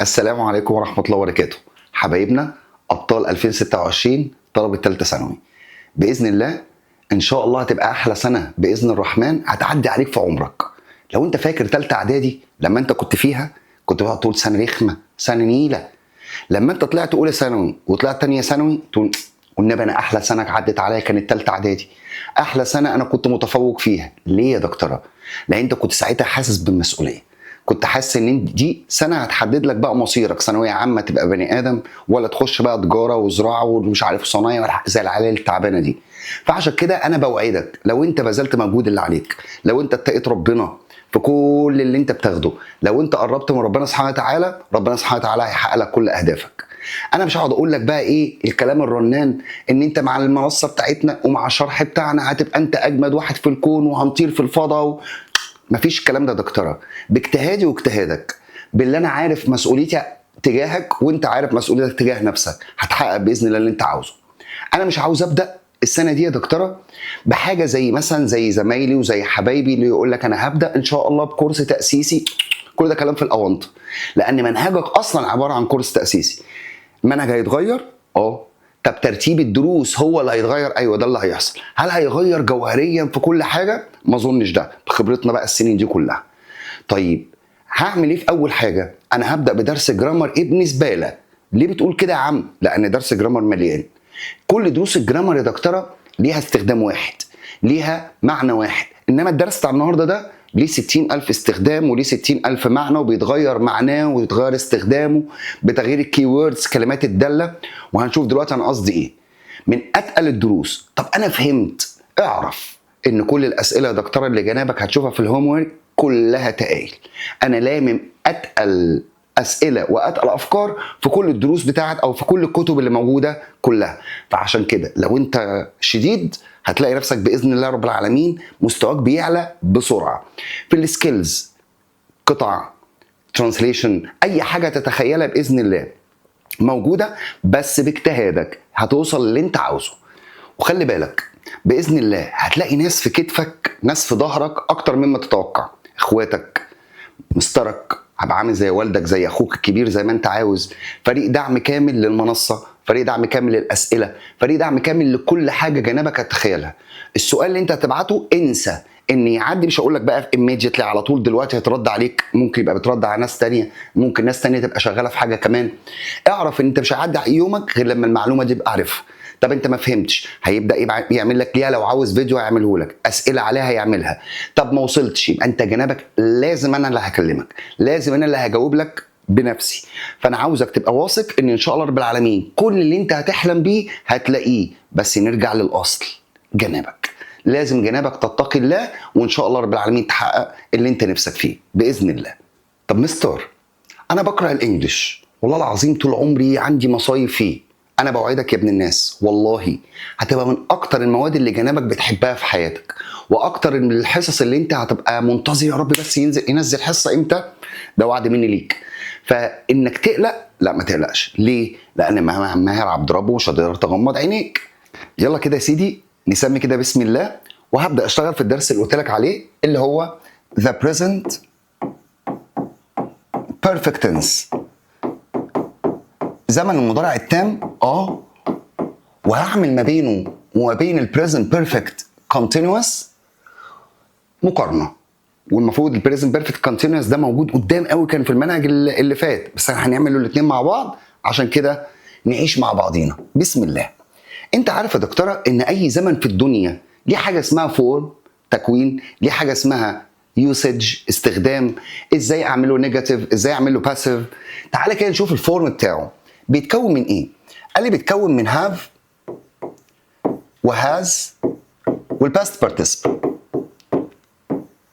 السلام عليكم ورحمة الله وبركاته. حبايبنا أبطال 2026 طلبة تالتة ثانوي، بإذن الله إن شاء الله هتبقى أحلى سنة بإذن الرحمن هتعدي عليك في عمرك. لو أنت فاكر تالتة إعدادي لما أنت كنت فيها كنت بقى تقول سنة رخمة، سنة نيلة. لما أنت طلعت أولى ثانوي وطلعت تانية ثانوي تقول والنبي أنا أحلى سنة عدت عليا كانت تالتة إعدادي، أحلى سنة أنا كنت متفوق فيها. ليه يا دكتورة؟ لأن أنت كنت ساعتها حاسس بالمسؤولية، كنت حاسس ان دي سنه هتحدد لك بقى مصيرك، ثانويه عامه تبقى بني ادم ولا تخش بقى تجاره وزراعه ومش عارف صنايع ولا زي العيال التعبانه دي. فعشان كده انا بوعدك لو انت بذلت مجهود اللي عليك، لو انت اتقيت ربنا في كل اللي انت بتاخده، لو انت قربت من ربنا سبحانه وتعالى، ربنا سبحانه وتعالى هيحقق لك كل اهدافك. انا مش هقعد اقول لك بقى ايه الكلام الرنان ان انت مع المنصه بتاعتنا ومع الشرح بتاعنا هتبقى انت اجمد واحد في الكون وهنطير في الفضاء مفيش الكلام ده يا دكتوره. باجتهادي واجتهادك، باللي انا عارف مسؤوليتي تجاهك وانت عارف مسؤوليتك تجاه نفسك، هتحقق باذن الله اللي انت عاوزه. انا مش عاوز ابدا السنه دي يا دكتوره بحاجه زي مثلا زي زمايلي وزي حبايبي اللي يقول لك انا هبدا ان شاء الله بكورس تاسيسي. كل ده كلام في الاونطه، لان منهجك اصلا عباره عن كورس تاسيسي. المنهج هيتغير طب ترتيب الدروس هو اللي هيتغير؟ ايوه ده اللي هيحصل. هل هيغير جوهريا في كل حاجه؟ ما اظنش ده بخبرتنا بقى السنين دي كلها. طيب هعمل ايه في اول حاجه؟ انا هبدا بدرس جرامر ابن زباله. ليه بتقول كده يا عم؟ لان درس جرامر مليان. كل دروس الجرامر يا دكتوره ليها استخدام واحد، ليها معنى واحد، انما الدرس بتاع النهارده ده ليه 60,000 استخدام وليه 60,000 معنى وبيتغير معناه ويتغير استخدامه بتغيير الكي ووردز كلمات الداله. وهنشوف دلوقتي انا قصدي ايه. من اتقل الدروس. طب انا فهمت. اعرف ان كل الاسئله يا دكتوره اللي جنابك هتشوفها في الهوم ورك كلها تقايل. انا لامم اتقل اسئله واتقل افكار في كل الدروس بتاعت او في كل الكتب اللي موجوده كلها. فعشان كده لو انت شديد هتلاقي نفسك باذن الله رب العالمين مستواك بيعلى بسرعه في السكيلز، قطع، ترانسليشن، اي حاجه تتخيلها باذن الله موجوده، بس باجتهادك هتوصل اللي انت عاوزه. وخلي بالك باذن الله هتلاقي ناس في كتفك، ناس في ظهرك اكتر مما تتوقع. اخواتك، مسترك، هبقى عامل زي والدك زي اخوك الكبير زي ما انت عاوز. فريق دعم كامل للمنصه، فريق دعم كامل للاسئله، فريق دعم كامل لكل حاجه جنبك هتتخيلها. السؤال اللي انت هتبعته انسى ان يعدي، مش هقول لك بقى immediately على طول دلوقتي هيترد عليك، ممكن يبقى بترد على ناس تانية، ممكن ناس تانية تبقى شغاله في حاجه كمان. اعرف ان انت مش هيعدي يومك غير لما المعلومه دي تبقى عارفها. طب انت ما فهمتش، هيبدا يعمل لك ليها، لو عاوز فيديو هيعمله لك، اسئله عليها هيعملها. طب ما وصلتش يبقى انت جنابك لازم انا اللي هكلمك، لازم انا اللي هجاوب لك بنفسي. فانا عاوزك تبقى واثق ان شاء الله رب العالمين كل اللي انت هتحلم بيه هتلاقيه، بس نرجع للاصل. جنابك لازم جنابك تتقي الله وان شاء الله رب العالمين تحقق اللي انت نفسك فيه باذن الله. طب مستر انا بقرا الانجليش والله العظيم طول عمري عندي مصايب فيه. انا بوعدك يا ابن الناس والله هتبقى من اكتر المواد اللي جنابك بتحبها في حياتك، واكتر من الحصص اللي انت هتبقى منتظر يا رب بس ينزل حصه امتى. ده وعد مني ليك. فانك تقلق لا ما تقلقش. ليه؟ لان ماهر عبد ربه مش هتقدر تغمض عينيك. يلا كده يا سيدي نسمي كده بسم الله، وهبدا اشتغل في الدرس اللي قلت لك عليه اللي هو the present perfect tense، زمن المضارع التام. وهعمل ما بينه وما بين البريزنت بيرفكت كونتينوس مقارنه. والمفروض البريزنت بيرفكت كونتينوس ده موجود قدام قوي كان في المنهج اللي فات، بس احنا هنعمل الاثنين مع بعض عشان كده نعيش مع بعضينا. بسم الله. انت عارف يا دكتوره ان اي زمن في الدنيا ليه حاجه اسمها فورم تكوين، ليه حاجه اسمها يوسج استخدام. ازاي اعمله نيجاتيف، ازاي اعمله باسيف. تعالى كده نشوف الفورم بتاعه بيتكون من ايه. قال لي بيتكون من هاف وهاز والباست بارتيسيبل.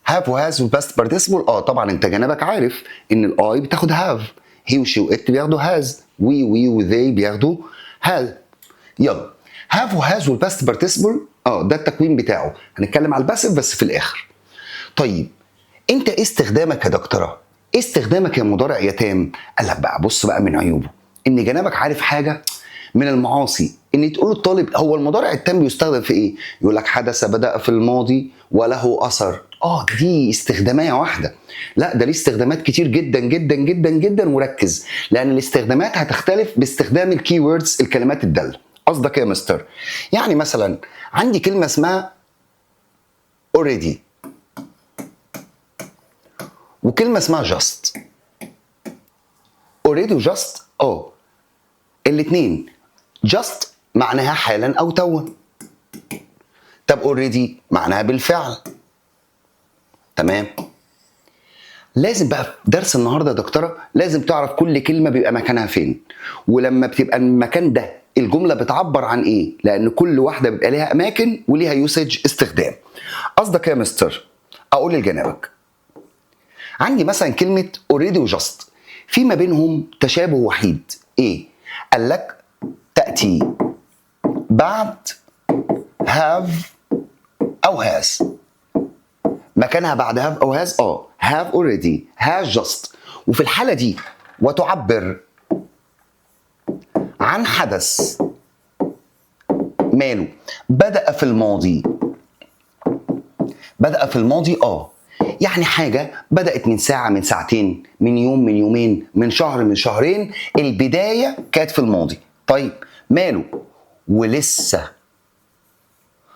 هاف وهاز والباست بارتيسيبل. طبعا انت جنبك عارف ان الاي بتاخد هاف، هي وشي وات بياخدوا هاز، وي وذي بياخدوا هاز. يلا هاف وهاز والباست بارتيسيبل ده التكوين بتاعه. هنتكلم على الباسيف بس في الاخر. طيب انت ايه استخدامك يا دكتوره؟ ايه استخدامك يا مضارع يتام؟ قال لك بقى بص بقى من عيوبه ان جنابك عارف حاجه من المعاصي، ان تقول للطالب هو المضارع التام بيستخدم في ايه؟ يقول لك حدث بدأ في الماضي وله اثر. دي استخدامية واحدة. لا، ده ليه استخدامات كتير جدا جدا جدا جدا، وركز لان الاستخدامات هتختلف باستخدام الكي ووردز، الكلمات الدالة. قصدك ايه يا مستر؟ يعني مثلا عندي كلمة اسمها already وكلمة اسمها just. already و just الاتنين just معناها حالا او توا. طب already معناها بالفعل. تمام. لازم بقى في درس النهارده يا دكتوره لازم تعرف كل كلمه بيبقى مكانها فين، ولما بتبقى المكان ده الجمله بتعبر عن ايه، لان كل واحده بيبقى ليها اماكن وليها يوسج استخدام. قصدك يا مستر؟ اقول لجنابك عندي مثلا كلمه already وجاست في ما بينهم تشابه وحيد. ايه؟ قال لك تاتي بعد have او has. مكانها بعد have او has have already has just. وفي الحالة دي وتعبر عن حدث ماله بدأ في الماضي. بدأ في الماضي يعني حاجة بدأت من ساعة، من ساعتين، من يوم، من يومين، من شهر، من شهرين. البداية كانت في الماضي. طيب ماله ولسه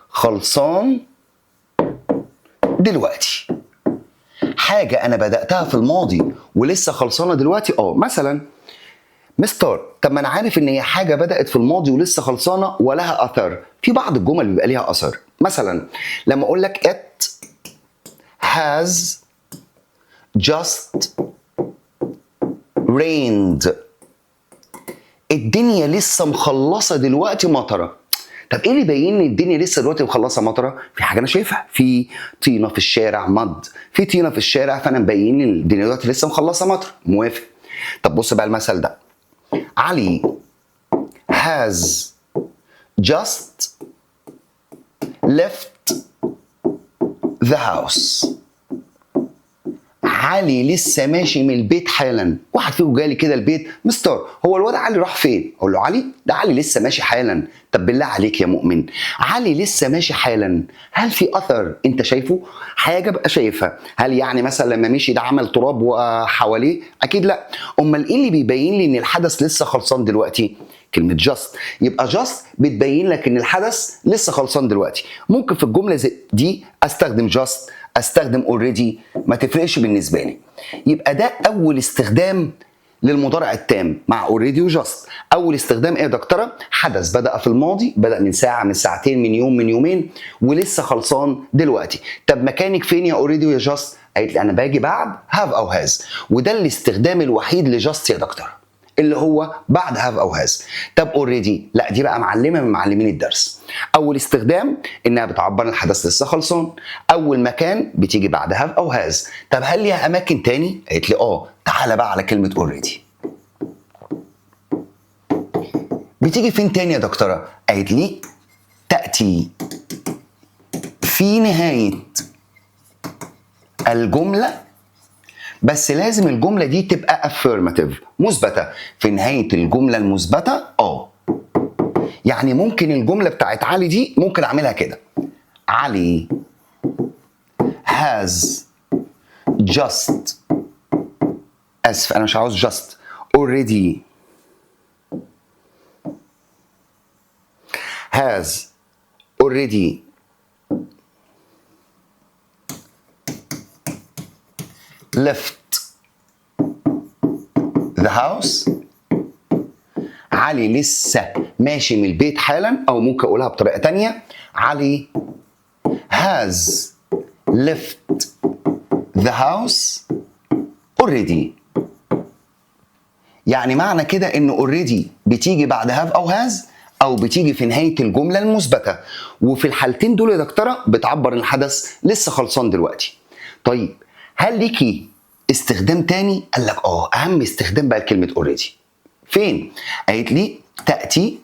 خلصان دلوقتي. حاجة أنا بدأتها في الماضي ولسه خلصانة دلوقتي. مثلا مستر، طب ما أنا عارف إن هي حاجة بدأت في الماضي ولسه خلصانة ولها أثر. في بعض الجمل بيبقى ليها أثر. مثلا لما أقول لك it has just rained. الدنيا لسه مخلصة دلوقتي مطرة. طب ايه اللي يبين ان الدنيا لسه دلوقتي مخلصه مطره؟ في حاجه انا شايفها، في طينه في الشارع، مد، في طينه في الشارع، فانا مبين ان الدنيا دلوقتي لسه مخلصه مطره. موافق. طب بص بقى المثل ده. علي has just left the house. علي لسه ماشي من البيت حالا. واحد فيكم جالي كده البيت، مستر هو الواد علي راح فين؟ اقول له علي ده علي لسه ماشي حالا. طب بالله عليك يا مؤمن، علي لسه ماشي حالا، هل في اثر انت شايفه؟ حاجه بقى شايفها. هل يعني مثلا لما مشي ده عمل تراب وحواليه؟ اكيد لا. امال ايه اللي بيبين لي ان الحدث لسه خلصان دلوقتي؟ كلمة جاست. يبقى جاست بتبين لك ان الحدث لسه خلصان دلوقتي. ممكن في الجملة دي استخدم جاست، استخدم اوريدي، ما تفرقش بالنسبة لي. يبقى ده اول استخدام للمضارع التام مع اوريدي وجاست. اول استخدام ايه يا دكتوره؟ حدث بدأ في الماضي، بدأ من ساعة، من ساعتين، من يوم، من يومين، ولسه خلصان دلوقتي. طب مكانك فين يا اوريدي ويا جاست؟ قالت لي انا باجي بعد هاف او هاز. وده الاستخدام الوحيد لجاست يا دكتوره، اللي هو بعد هاف او هاز. طب اوريدي لا، دي بقى معلمه من معلمين الدرس. اول استخدام انها بتعبر عن الحدث لسه خلصان. اول مكان بتيجي بعد هاف او هاز. طب هل ليها اماكن تاني؟ قالت لي تعالى بقى على كلمه اوريدي. بتيجي فين تاني يا دكتوره؟ قالت لي تاتي في نهايه الجمله، بس لازم الجملة دي تبقى affirmative، مثبتة. في نهاية الجملة المثبتة يعني ممكن الجملة بتاعت علي دي ممكن أعملها كده: علي has just، أسف أنا مش عاوز just، already has already left the house. علي لسه ماشي من البيت حالا. او ممكن اقولها بطريقه تانية: علي has left the house already. يعني معنى كده ان already بتيجي بعد have او has، او بتيجي في نهايه الجمله المثبته. وفي الحالتين دول يا دكتوره بتعبر ان الحدث لسه خلصان دلوقتي. طيب هل ليكي استخدام تاني؟ قال لك اهم استخدام بقى كلمه اوريدي. فين؟ قالت لي تاتي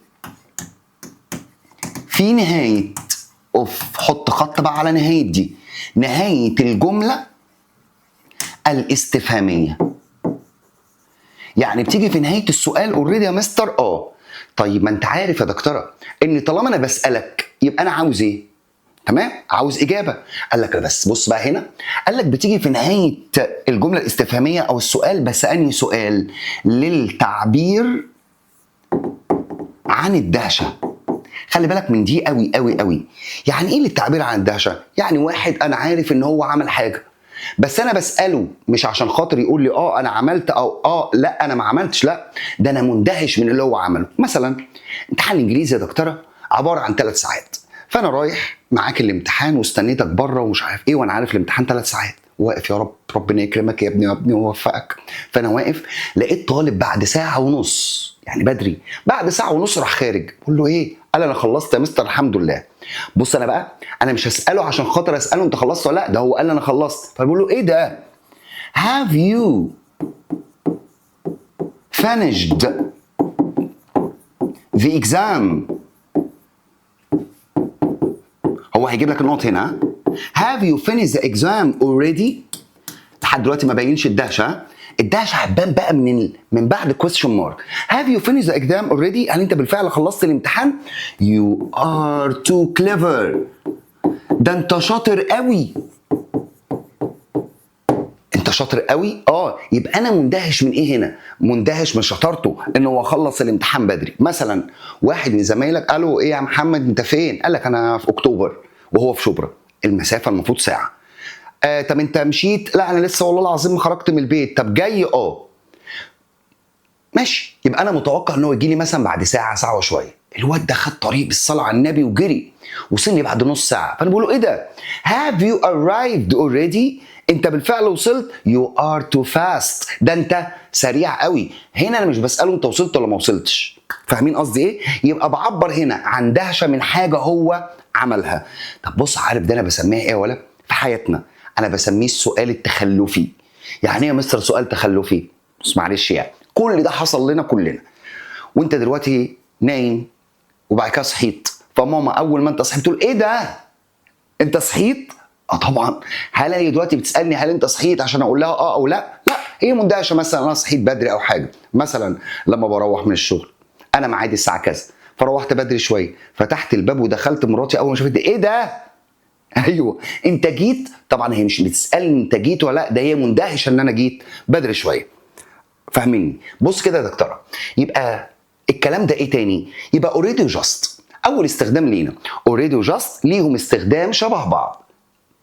في نهايه حط خط بقى على نهايه دي، نهايه الجمله الاستفهاميه. يعني بتيجي في نهايه السؤال اوريدي يا مستر. طيب ما انت عارف يا دكتوره ان طالما انا بسالك يبقى انا عاوز ايه؟ تمام، عاوز اجابه. قال لك بس بص بقى هنا، قال لك بتيجي في نهايه الجمله الاستفهاميه او السؤال، بس انهي سؤال؟ للتعبير عن الدهشه. خلي بالك من دي قوي قوي قوي. يعني ايه للتعبير عن الدهشه؟ يعني واحد انا عارف ان هو عمل حاجه، بس انا بساله مش عشان خاطر يقول لي انا عملت او لا انا ما عملتش، لا ده انا مندهش من اللي هو عمله. مثلا امتحان الانجليزي يا دكتوره عباره عن 3 ساعات، فانا رايح معاك الامتحان واستنيتك بره ومش عارف ايه، وانا عارف الامتحان 3 ساعات، واقف يا رب ربنا يكرمك يا ابني يا ابني ويوفقك. فانا واقف لقيت طالب بعد ساعه ونص، يعني بدري، بعد ساعه ونص راح خارج. بقول له ايه؟ قال انا خلصت يا مستر الحمد لله. بص انا بقى انا مش هساله عشان خاطر اساله انت خلصت ولا لا، ده هو قال انا خلصت. فبقول له ايه ده؟ have you finished the exam؟ هو هيجيب لك النقط هنا. have you finished the exam already؟ لحد دلوقتي ما باينش الدهشه. الدهشه هتبان بقى من بعد question mark. have you finished the exam already؟ هل انت بالفعل خلصت الامتحان؟ you are too clever. ده انت شاطر قوي. انت شاطر قوي. يبقى انا مندهش من ايه هنا؟ مندهش من شطارته ان هو خلص الامتحان بدري. مثلا واحد من زمايلك قالوا ايه يا محمد انت فين؟ قال لك انا في اكتوبر وهو في شبرا، المسافه المفروض ساعه. طب انت مشيت؟ لا انا لسه والله العظيم ما خرجت من البيت. طب جاي؟ ماشي. يبقى انا متوقع ان هو يجي لي مثلا بعد ساعه، ساعه وشويه. الواد ده خد طريق بالصلاه على النبي وجري، وصل لي بعد نص ساعه. فانا بقول له ايه ده؟ have you arrived already؟ انت بالفعل وصلت. you are too fast. ده انت سريع قوي. هنا انا مش بساله انت وصلت ولا ما وصلتش. فاهمين قصدي ايه؟ يبقى بعبر هنا عن دهشه من حاجه هو عملها. طب بص، عارف ده انا بسميها ايه ولا في حياتنا؟ انا بسميه السؤال التخلفي. يعني ايه يا مستر سؤال تخلفي؟ بس معلش، يعني كل ده حصل لنا كلنا. وانت دلوقتي نايم وبعد كده صحيت، فماما اول ما انت صحيت تقول ايه ده؟ انت صحيت؟ طبعا. هل هي دلوقتي بتسالني هل انت صحيت عشان اقول لها او لا؟ لا، هي مندهشه مثلا انا صحيت بدري او حاجه. مثلا لما بروح من الشغل انا معادي الساعه كذا، فروحت بدري شويه، فتحت الباب ودخلت، مراتي اول ما شافت ايه ده؟ ايوه انت جيت. طبعا هي مش بتسالني انت جيت ولا لا، ده هي مندهشه ان انا جيت بدري شويه. فاهميني؟ بص كده يا دكتوره، يبقى الكلام ده ايه تاني؟ يبقى اوريدي وجاست اول استخدام لينا. اوريدي وجاست ليهم استخدام شبه بعض.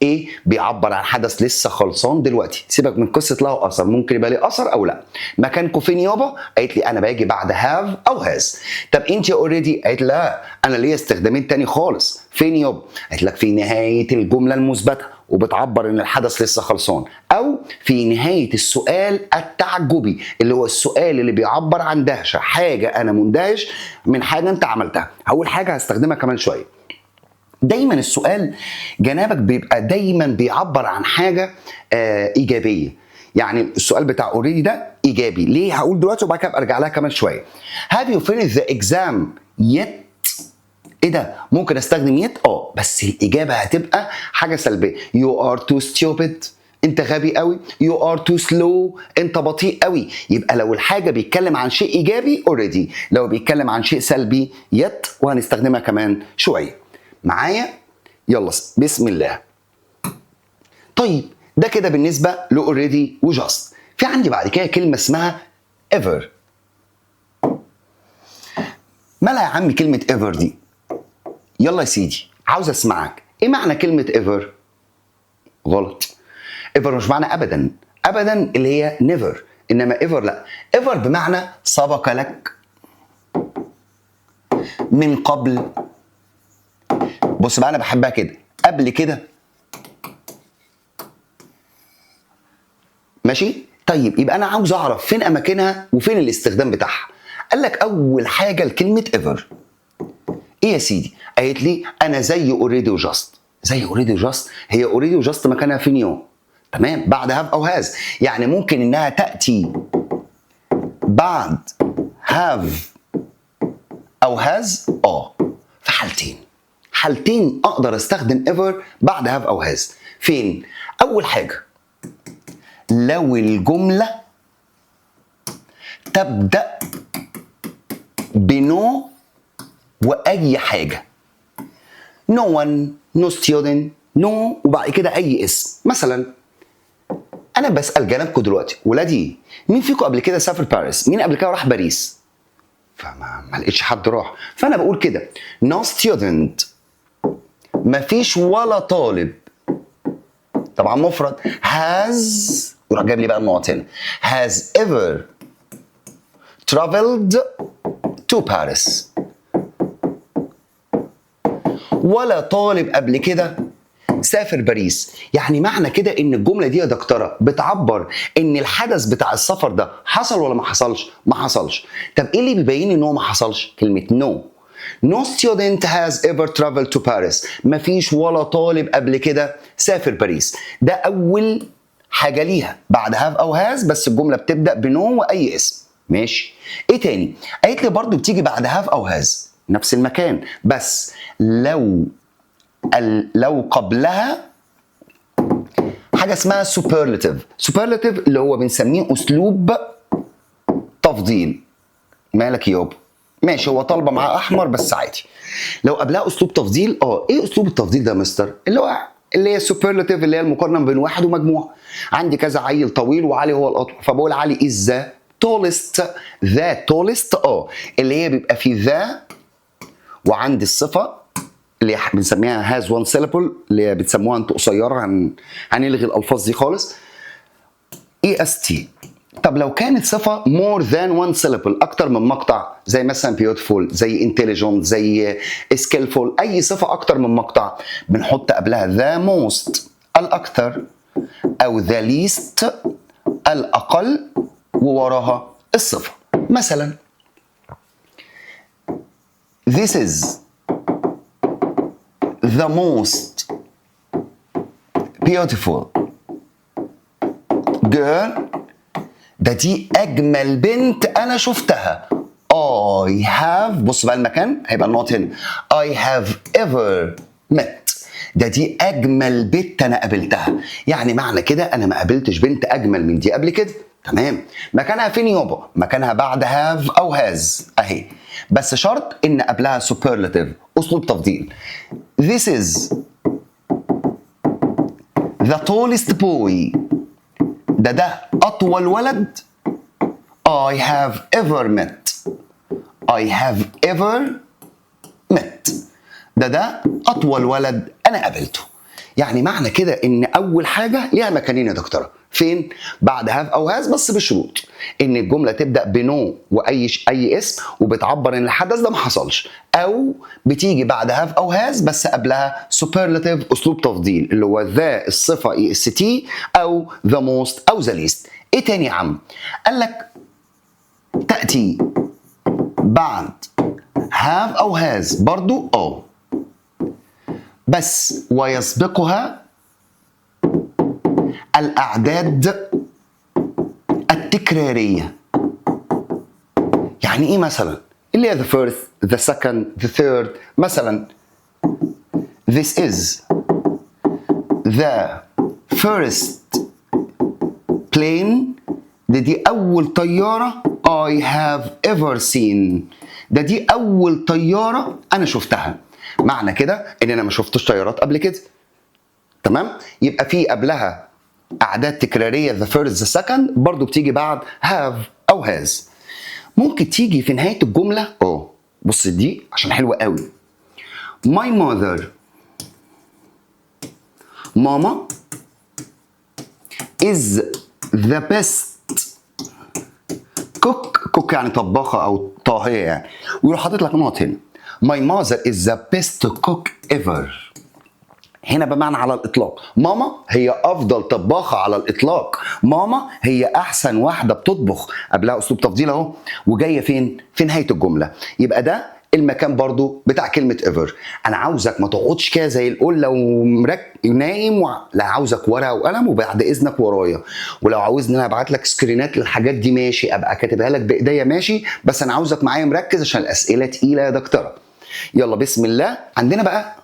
ايه؟ بيعبر عن حدث لسه خلصان دلوقتي. سيبك من قصه له اثر، ممكن يبقى ليه اثر او لا. مكانكم فين يابا؟ قالت لي انا باجي بعد هاف او هاز. طب انت اوريدي؟ قالت لا انا ليا استخدامين تاني خالص. فين يابا؟ قالت لك في نهايه الجمله المثبته وبتعبر ان الحدث لسه خلصان، او في نهايه السؤال التعجبي اللي هو السؤال اللي بيعبر عن دهشه، حاجه انا مندهش من حاجه انت عملتها. اول حاجه هستخدمها كمان شويه. دايما السؤال جنابك بيبقى دايما بيعبر عن حاجه ايجابيه. يعني السؤال بتاع اوريدي ده ايجابي. ليه؟ هقول دلوقتي وبعد كده ارجع لها كمان شويه. have you finished the exam yet؟ ايه ده؟ ممكن استخدم yet بس الاجابه هتبقى حاجه سلبيه. you are too stupid. انت غبي قوي. you are too slow. انت بطيء قوي. يبقى لو الحاجه بيتكلم عن شيء ايجابي already، لو بيتكلم عن شيء سلبي yet، وهنستخدمها كمان شويه. معايا؟ يلا بسم الله. طيب ده كده بالنسبه لاوريدي وجاست. في عندي بعد كده كلمه اسمها ever. مالها يا عم كلمه ever دي؟ يلا يا سيدي عاوز اسمعك. ايه معنى كلمه ever؟ غلط. ever مش معنى ابدا. ابدا اللي هي never، انما ever لا. ever بمعنى سبق لك، من قبل. بص بقى انا بحبها كده، قبل كده. ماشي؟ طيب يبقى انا عاوز اعرف فين اماكنها وفين الاستخدام بتاعها. قال لك اول حاجه لكلمه ever ايه يا سيدي؟ قالت لي انا زي اوريدي وجاست. زي اوريدي وجاست، هي اوريدي وجاست مكانها فين يوم؟ تمام، بعد هاف او هاز. يعني ممكن انها تاتي بعد هاف او هاز في حالتين اقدر استخدم ever بعد هاف او هاز. فين؟ اول حاجه لو الجمله تبدا بنو واي حاجه. no one no student no وبعد كده اي اسم. مثلا انا بسال جنبكم دلوقتي ولادي مين فيكم قبل كده سافر باريس؟ مين قبل كده راح باريس؟ فما لقيتش حد راح، فانا بقول كده no student مفيش ولا طالب، طبعا مفرد has وراح جايب لي بقى النقط هنا has ever traveled to Paris. ولا طالب قبل كده سافر باريس. يعني معنى كده ان الجمله دي يا دكتوره بتعبر ان الحدث بتاع السفر ده حصل ولا ما حصلش؟ ما حصلش. طب ايه اللي بيبين ان هو ما حصلش؟ كلمه no. No student has ever traveled to Paris. مفيش ولا طالب قبل كده سافر باريس. ده اول حاجه ليها بعد have او has، بس الجمله بتبدا بنو واي اسم. ماشي. ايه تاني؟ قالت لي برضو بتيجي بعد have او has نفس المكان، بس لو قبلها حاجه اسمها superlative اللي هو بنسميه اسلوب تفضيل. مالك يابا؟ ماشي، هو طالبه معاه احمر بس عادي. لو قبلها اسلوب تفضيل، ايه اسلوب التفضيل ده يا مستر؟ اللي هي superlative، اللي هي المقارنه بين واحد ومجموعه. عندي كذا عيل طويل وعلي هو الاطول، فبقول علي is the tallest. اللي هي بيبقى في ذا وعندي الصفه اللي بنسميها has one syllable، اللي بتسموها انتوا قصيره، هنلغي الالفاظ دي خالص. est. طب لو كانت صفه more than one syllable اكتر من مقطع، زي مثلا beautiful، زي intelligent، زي skillful، اي صفه اكتر من مقطع بنحط قبلها the most الاكثر او the least الاقل ووراها الصفه. مثلا this is the most beautiful girl. دي اجمل بنت انا شفتها. I have، بص بقى المكان هيبقى النقط هنا. I have ever met. دي اجمل بنت انا قابلتها. يعني معنى كده انا ما قابلتش بنت اجمل من دي قبل كده. تمام. مكانها فين يابا؟ مكانها بعد have او has اهي، بس شرط ان قبلها superlative اسلوب تفضيل. This is the tallest boy. ده اطول ولد I have ever met. I have ever met. ده اطول ولد انا قابلته. يعني معنى كده ان اول حاجه ليها مكانين يا دكتوره. فين؟ بعد have او has، بس بشروط ان الجمله تبدا بنو واي اسم وبتعبر ان الحدث ده ما حصلش، او بتيجي بعد have او has بس قبلها superlative اسلوب تفضيل اللي هو ذا الصفه est او the most او the least. ايه تاني يا عم؟ قال لك تاتي بعد have او has برضو بس ويسبقها الأعداد التكرارية. يعني إيه مثلا؟ اللي هي the first, the second, the third. مثلا this is the first plane. دي أول طيارة I have ever seen. دي أول طيارة أنا شفتها. معنى كده إن أنا ما شفتش طيارات قبل كده. تمام؟ يبقى في قبلها أعداد تكرارية the first the second، برضو بتيجي بعد have أو has. ممكن تيجي في نهاية الجملة بص دي عشان حلوة قوي. My mother، ماما is the best cook يعني طباخة أو طاهية يعني، ويروح حاطط لك نقط هنا. My mother is the best cook ever. هنا بمعنى على الإطلاق. ماما هي أفضل طباخة على الإطلاق. ماما هي أحسن واحدة بتطبخ. قبلها أسلوب تفضيل أهو، وجاية فين؟ في نهاية الجملة. يبقى ده المكان برضو بتاع كلمة ever. أنا عاوزك ما تقعدش كده زي القول لو نايم لا، عاوزك ورقة وقلم وبعد إذنك ورايا. ولو عاوزني أنا أبعت لك سكرينات للحاجات دي ماشي، أبقى كاتبها لك بإيديا ماشي، بس أنا عاوزك معايا مركز عشان الأسئلة تقيلة يا دكتورة. يلا بسم الله. عندنا بقى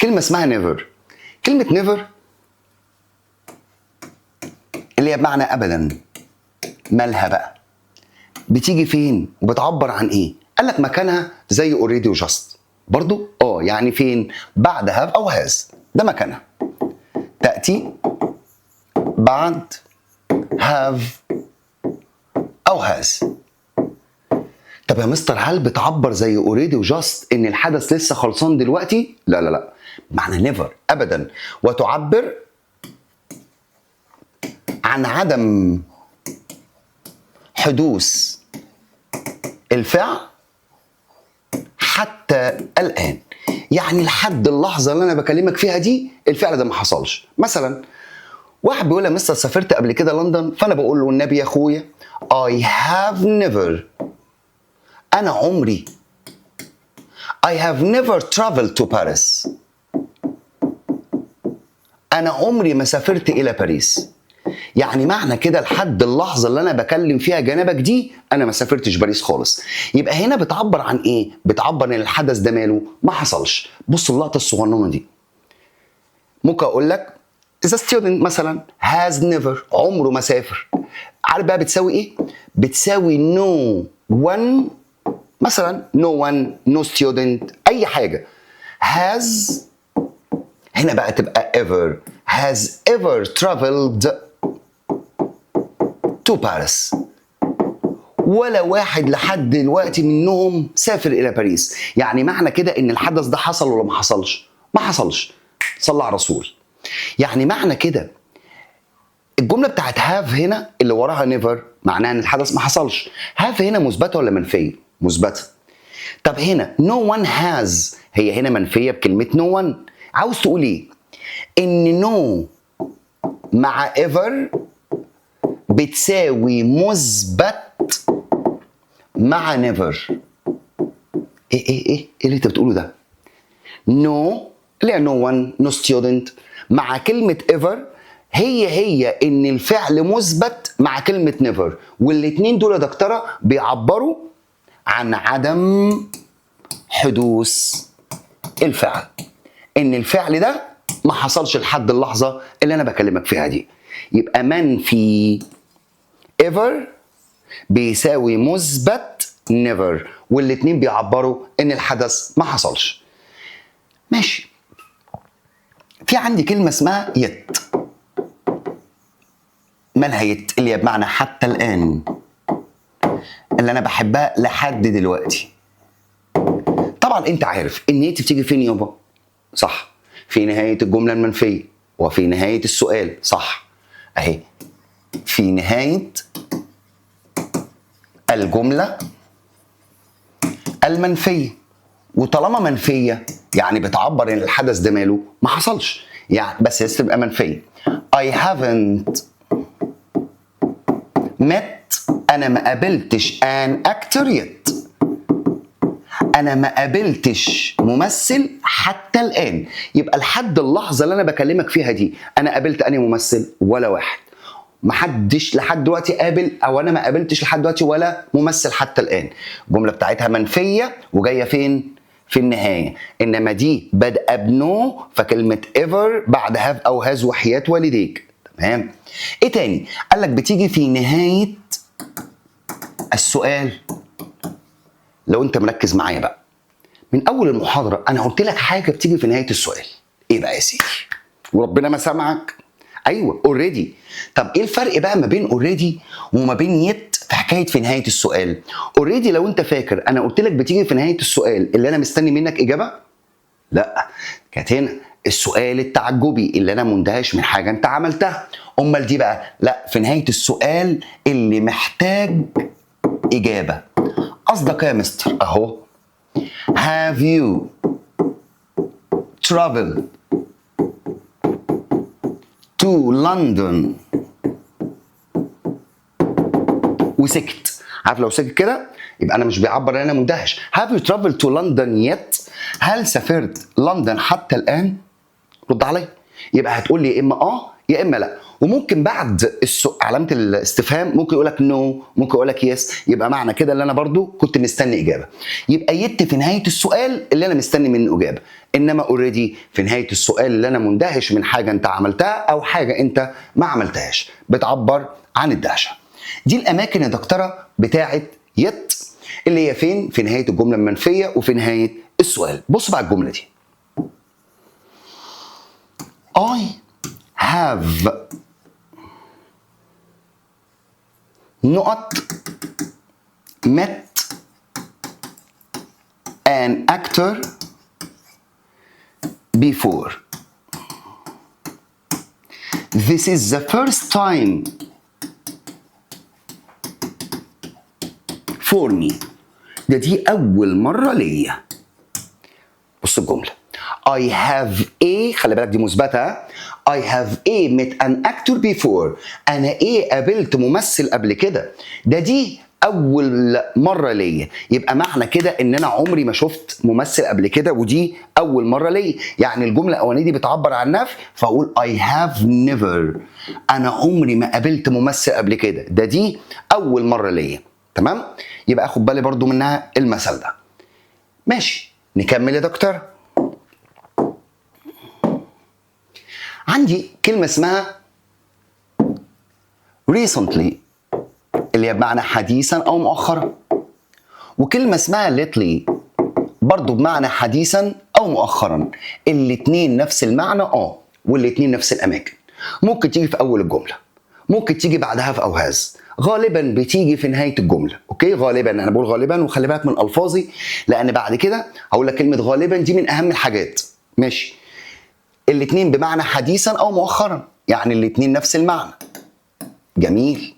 كلمة اسمها never. كلمة never اللي هي بمعنى أبدا. مالها بقى؟ بتيجي فين وبتعبر عن إيه؟ قال لك مكانها زي already وجاست. برضو يعني فين؟ بعد have أو has، ده مكانها. تأتي بعد have أو has. طب يا مستر هل بتعبر زي already وجاست إن الحدث لسه خلصان دلوقتي؟ لا لا لا، معنى never أبدا، وتعبر عن عدم حدوث الفعل حتى الآن. يعني لحد اللحظة اللي أنا بكلمك فيها دي الفعل ده ما حصلش. مثلا واحد بيقول لي يا مستر سافرت قبل كده لندن، فأنا بقول له والنبي يا أخويا I have never، أنا عمري I have never traveled to Paris، أنا عمري ما سافرت إلى باريس. يعني معنى كده لحد اللحظة اللي أنا بكلم فيها جنابك دي أنا ما سافرتش باريس خالص. يبقى هنا بتعبر عن إيه؟ بتعبر إن الحدث ده ماله؟ ما حصلش. بص اللقطة الصغننة دي، ممكن أقول لك the student مثلا has never، عمره ما سافر. عارف بقى بتساوي إيه؟ بتساوي no one، مثلا no one no student أي حاجة. has هنا بقى تبقى ever، has ever traveled to Paris، ولا واحد لحد دلوقتي منهم سافر إلى باريس. يعني معنى كده إن الحدث ده حصل ولا ما حصلش؟ ما حصلش. صلى على الرسول. يعني معنى كده الجملة بتاعت have هنا اللي وراها never معناها إن الحدث ما حصلش. have هنا مثبتة ولا منفية؟ مثبتة. طب هنا no one has، هي هنا منفية بكلمة no one. عاوز تقول إيه؟ إن no مع ever بتساوي مثبت مع never. ايه اللي انت بتقوله ده؟ no اللي هي no one no student مع كلمة ever هي ان الفعل مثبت مع كلمة never، والاتنين دول يا دكتورة بيعبروا عن عدم حدوث الفعل، ان الفعل ده ما حصلش لحد اللحظة اللي انا بكلمك فيها دي. يبقى منفي ever بيساوي مثبت never، والاتنين بيعبروا ان الحدث ما حصلش. ماشي. في عندي كلمة اسمها yet. مالها yet؟ اللي هي بمعنى حتى الآن، اللي انا بحبها لحد دلوقتي. طبعا انت عارف ان yet بتيجي فين يابا؟ صح، في نهاية الجملة المنفية وفي نهاية السؤال. صح، اهي في نهاية الجملة المنفية، وطالما منفية يعني بتعبر ان الحدث ده ماله؟ ما حصلش. يعني بس لازم تبقى منفية. I haven't met، انا ما قابلتش an actor yet، انا ما قابلتش ممثل حتى الآن. يبقى لحد اللحظة اللي انا بكلمك فيها دي انا قابلت انهي ممثل؟ ولا واحد. محدش لحد دلوقتي قابل، او انا ما قابلتش لحد دلوقتي ولا ممثل حتى الان. الجمله بتاعتها منفيه وجايه فين؟ في النهايه. انما دي بادئه بنو، فكلمه ايفر بعد هاف او هاز وحياه والديك. تمام. ايه تاني؟ قال لك بتيجي في نهايه السؤال. لو انت مركز معايا بقى من اول المحاضره انا قلت لك حاجه بتيجي في نهايه السؤال. ايه بقى يا سيدي؟ وربنا ما سامعك. ايوه اوريدي. طب ايه الفرق بقى ما بين اوريدي وما بين يت في حكايه في نهايه السؤال؟ اوريدي لو انت فاكر انا قلت لك بتيجي في نهايه السؤال اللي انا مستني منك اجابه؟ لا، كانت هنا السؤال التعجبي اللي انا مندهش من حاجه انت عملتها. امال دي بقى لا، في نهايه السؤال اللي محتاج اجابه. قصدك يا مستر اهو have you traveled to London؟ وسكت. عارف لو سكت كده يبقى انا مش بيعبر ان انا مندهش. have you traveled to London yet؟ هل سافرت لندن حتى الان؟ رد عليا. يبقى هتقول لي يا اما يا اما لا. وممكن بعد علامه الاستفهام ممكن يقول لك نو، ممكن يقول لك يس. يبقى معنى كده اللي انا برضو كنت مستني اجابه. يبقى يت في نهايه السؤال اللي انا مستني منه اجابه، انما اوريدي في نهايه السؤال اللي انا مندهش من حاجه انت عملتها او حاجه انت ما عملتهاش، بتعبر عن الدهشه. دي الاماكن يا دكتوره بتاعه يت اللي هي فين؟ في نهايه الجمله المنفيه وفي نهايه السؤال بص بقى الجملة دي. I have not met an actor before. This is the first time for me. دي أول مرة ليا. بص الجملة. I have a، خلي بالك دي مثبتة. I have a met an actor before. أنا قابلت ممثل قبل كده. دي أول مرة ليا. يبقى معنى كده إن أنا عمري ما شفت ممثل قبل كده ودي أول مرة ليا. يعني الجملة الأولانية دي بتعبر عن نفي، فأقول I have never. أنا عمري ما قابلت ممثل قبل كده. دي أول مرة ليا. تمام؟ يبقى اخد بالي برضو منها المثل ده. ماشي نكمل يا دكتور. عندي كلمة اسمها recently اللي هي بمعنى حديثا أو مؤخرا، وكلمة اسمها lately برضو بمعنى حديثا أو مؤخرا. الاتنين نفس المعنى والاتنين نفس الأماكن. ممكن تيجي في أول الجملة، ممكن تيجي بعدها في أو هاز، غالبا بتيجي في نهايه الجمله. اوكي غالبا، انا بقول غالبا وخلي بالك من الفاظي لان بعد كده هقول لك كلمه غالبا دي من اهم الحاجات. ماشي. الاثنين بمعنى حديثا او مؤخرا، يعني الاثنين نفس المعنى. جميل.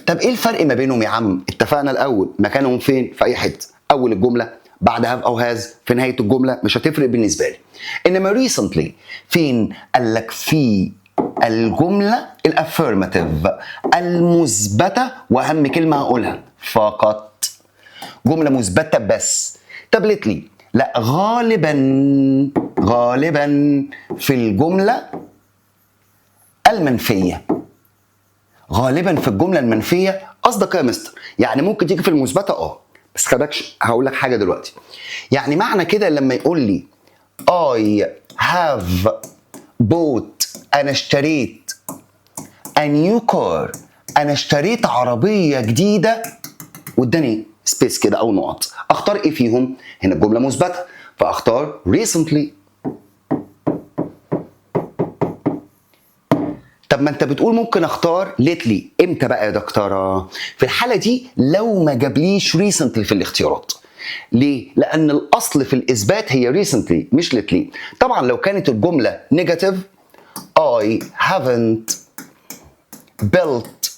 طب ايه الفرق ما بينهم يا عم؟ اتفقنا الاول مكانهم فين؟ في اي حته، اول الجمله، بعدها في او هاز، في نهايه الجمله، مش هتفرق بالنسبه لي. انما ريسنتلي فين؟ قال لك في الجملة الافيرماتيف المثبتة، واهم كلمة هقولها فقط. جملة مثبتة بس. طب ليتلي لا، غالبا في الجملة المنفية. غالبا في الجملة المنفية قصدك يا مستر؟ يعني ممكن تيجي في المثبتة بس خلي بالك هقول لك حاجة دلوقتي. يعني معنى كده لما يقول لي I have bought، أنا اشتريت a new car، أنا اشتريت عربية جديدة، واداني سبيس كده أو نقط. أختار إيه فيهم؟ هنا الجملة مثبتة فأختار recently. طب ما أنت بتقول ممكن أختار lately، إمتى بقى يا دكتورة؟ في الحالة دي لو ما جابليش recently في الاختيارات. ليه؟ لأن الأصل في الإثبات هي recently مش lately. طبعا لو كانت الجملة negative I haven't built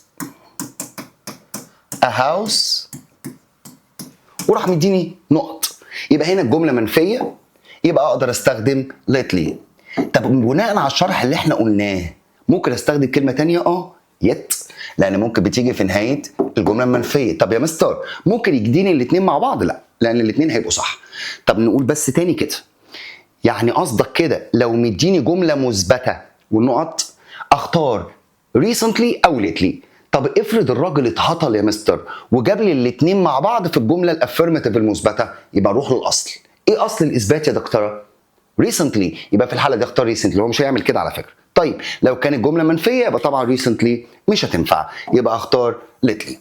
a house وراح مديني نقط، يبقى هنا الجملة منفية، يبقى أقدر أستخدم lately. طب بناء على الشرح اللي احنا قلناه ممكن أستخدم كلمة تانية yet، لأن ممكن بتيجي في نهاية الجملة المنفية. طب يا مستر ممكن يديني الاتنين مع بعض؟ لا، لأن الاتنين هيبقوا صح. طب نقول بس تاني كده، يعني قصدك كده لو مديني جملة مثبتة والنقط اختار recently او lately. طب افرض الراجل اتهطل يا مستر وجاب لي الاتنين مع بعض في الجمله الافيرماتيف المثبته، يبقى نروح للاصل. ايه اصل الاثبات يا دكتوره؟ recently. يبقى في الحاله دي اختار recently، هو مش هيعمل كده على فكره. طيب لو كانت جمله منفيه يبقى طبعا recently مش هتنفع، يبقى اختار lately.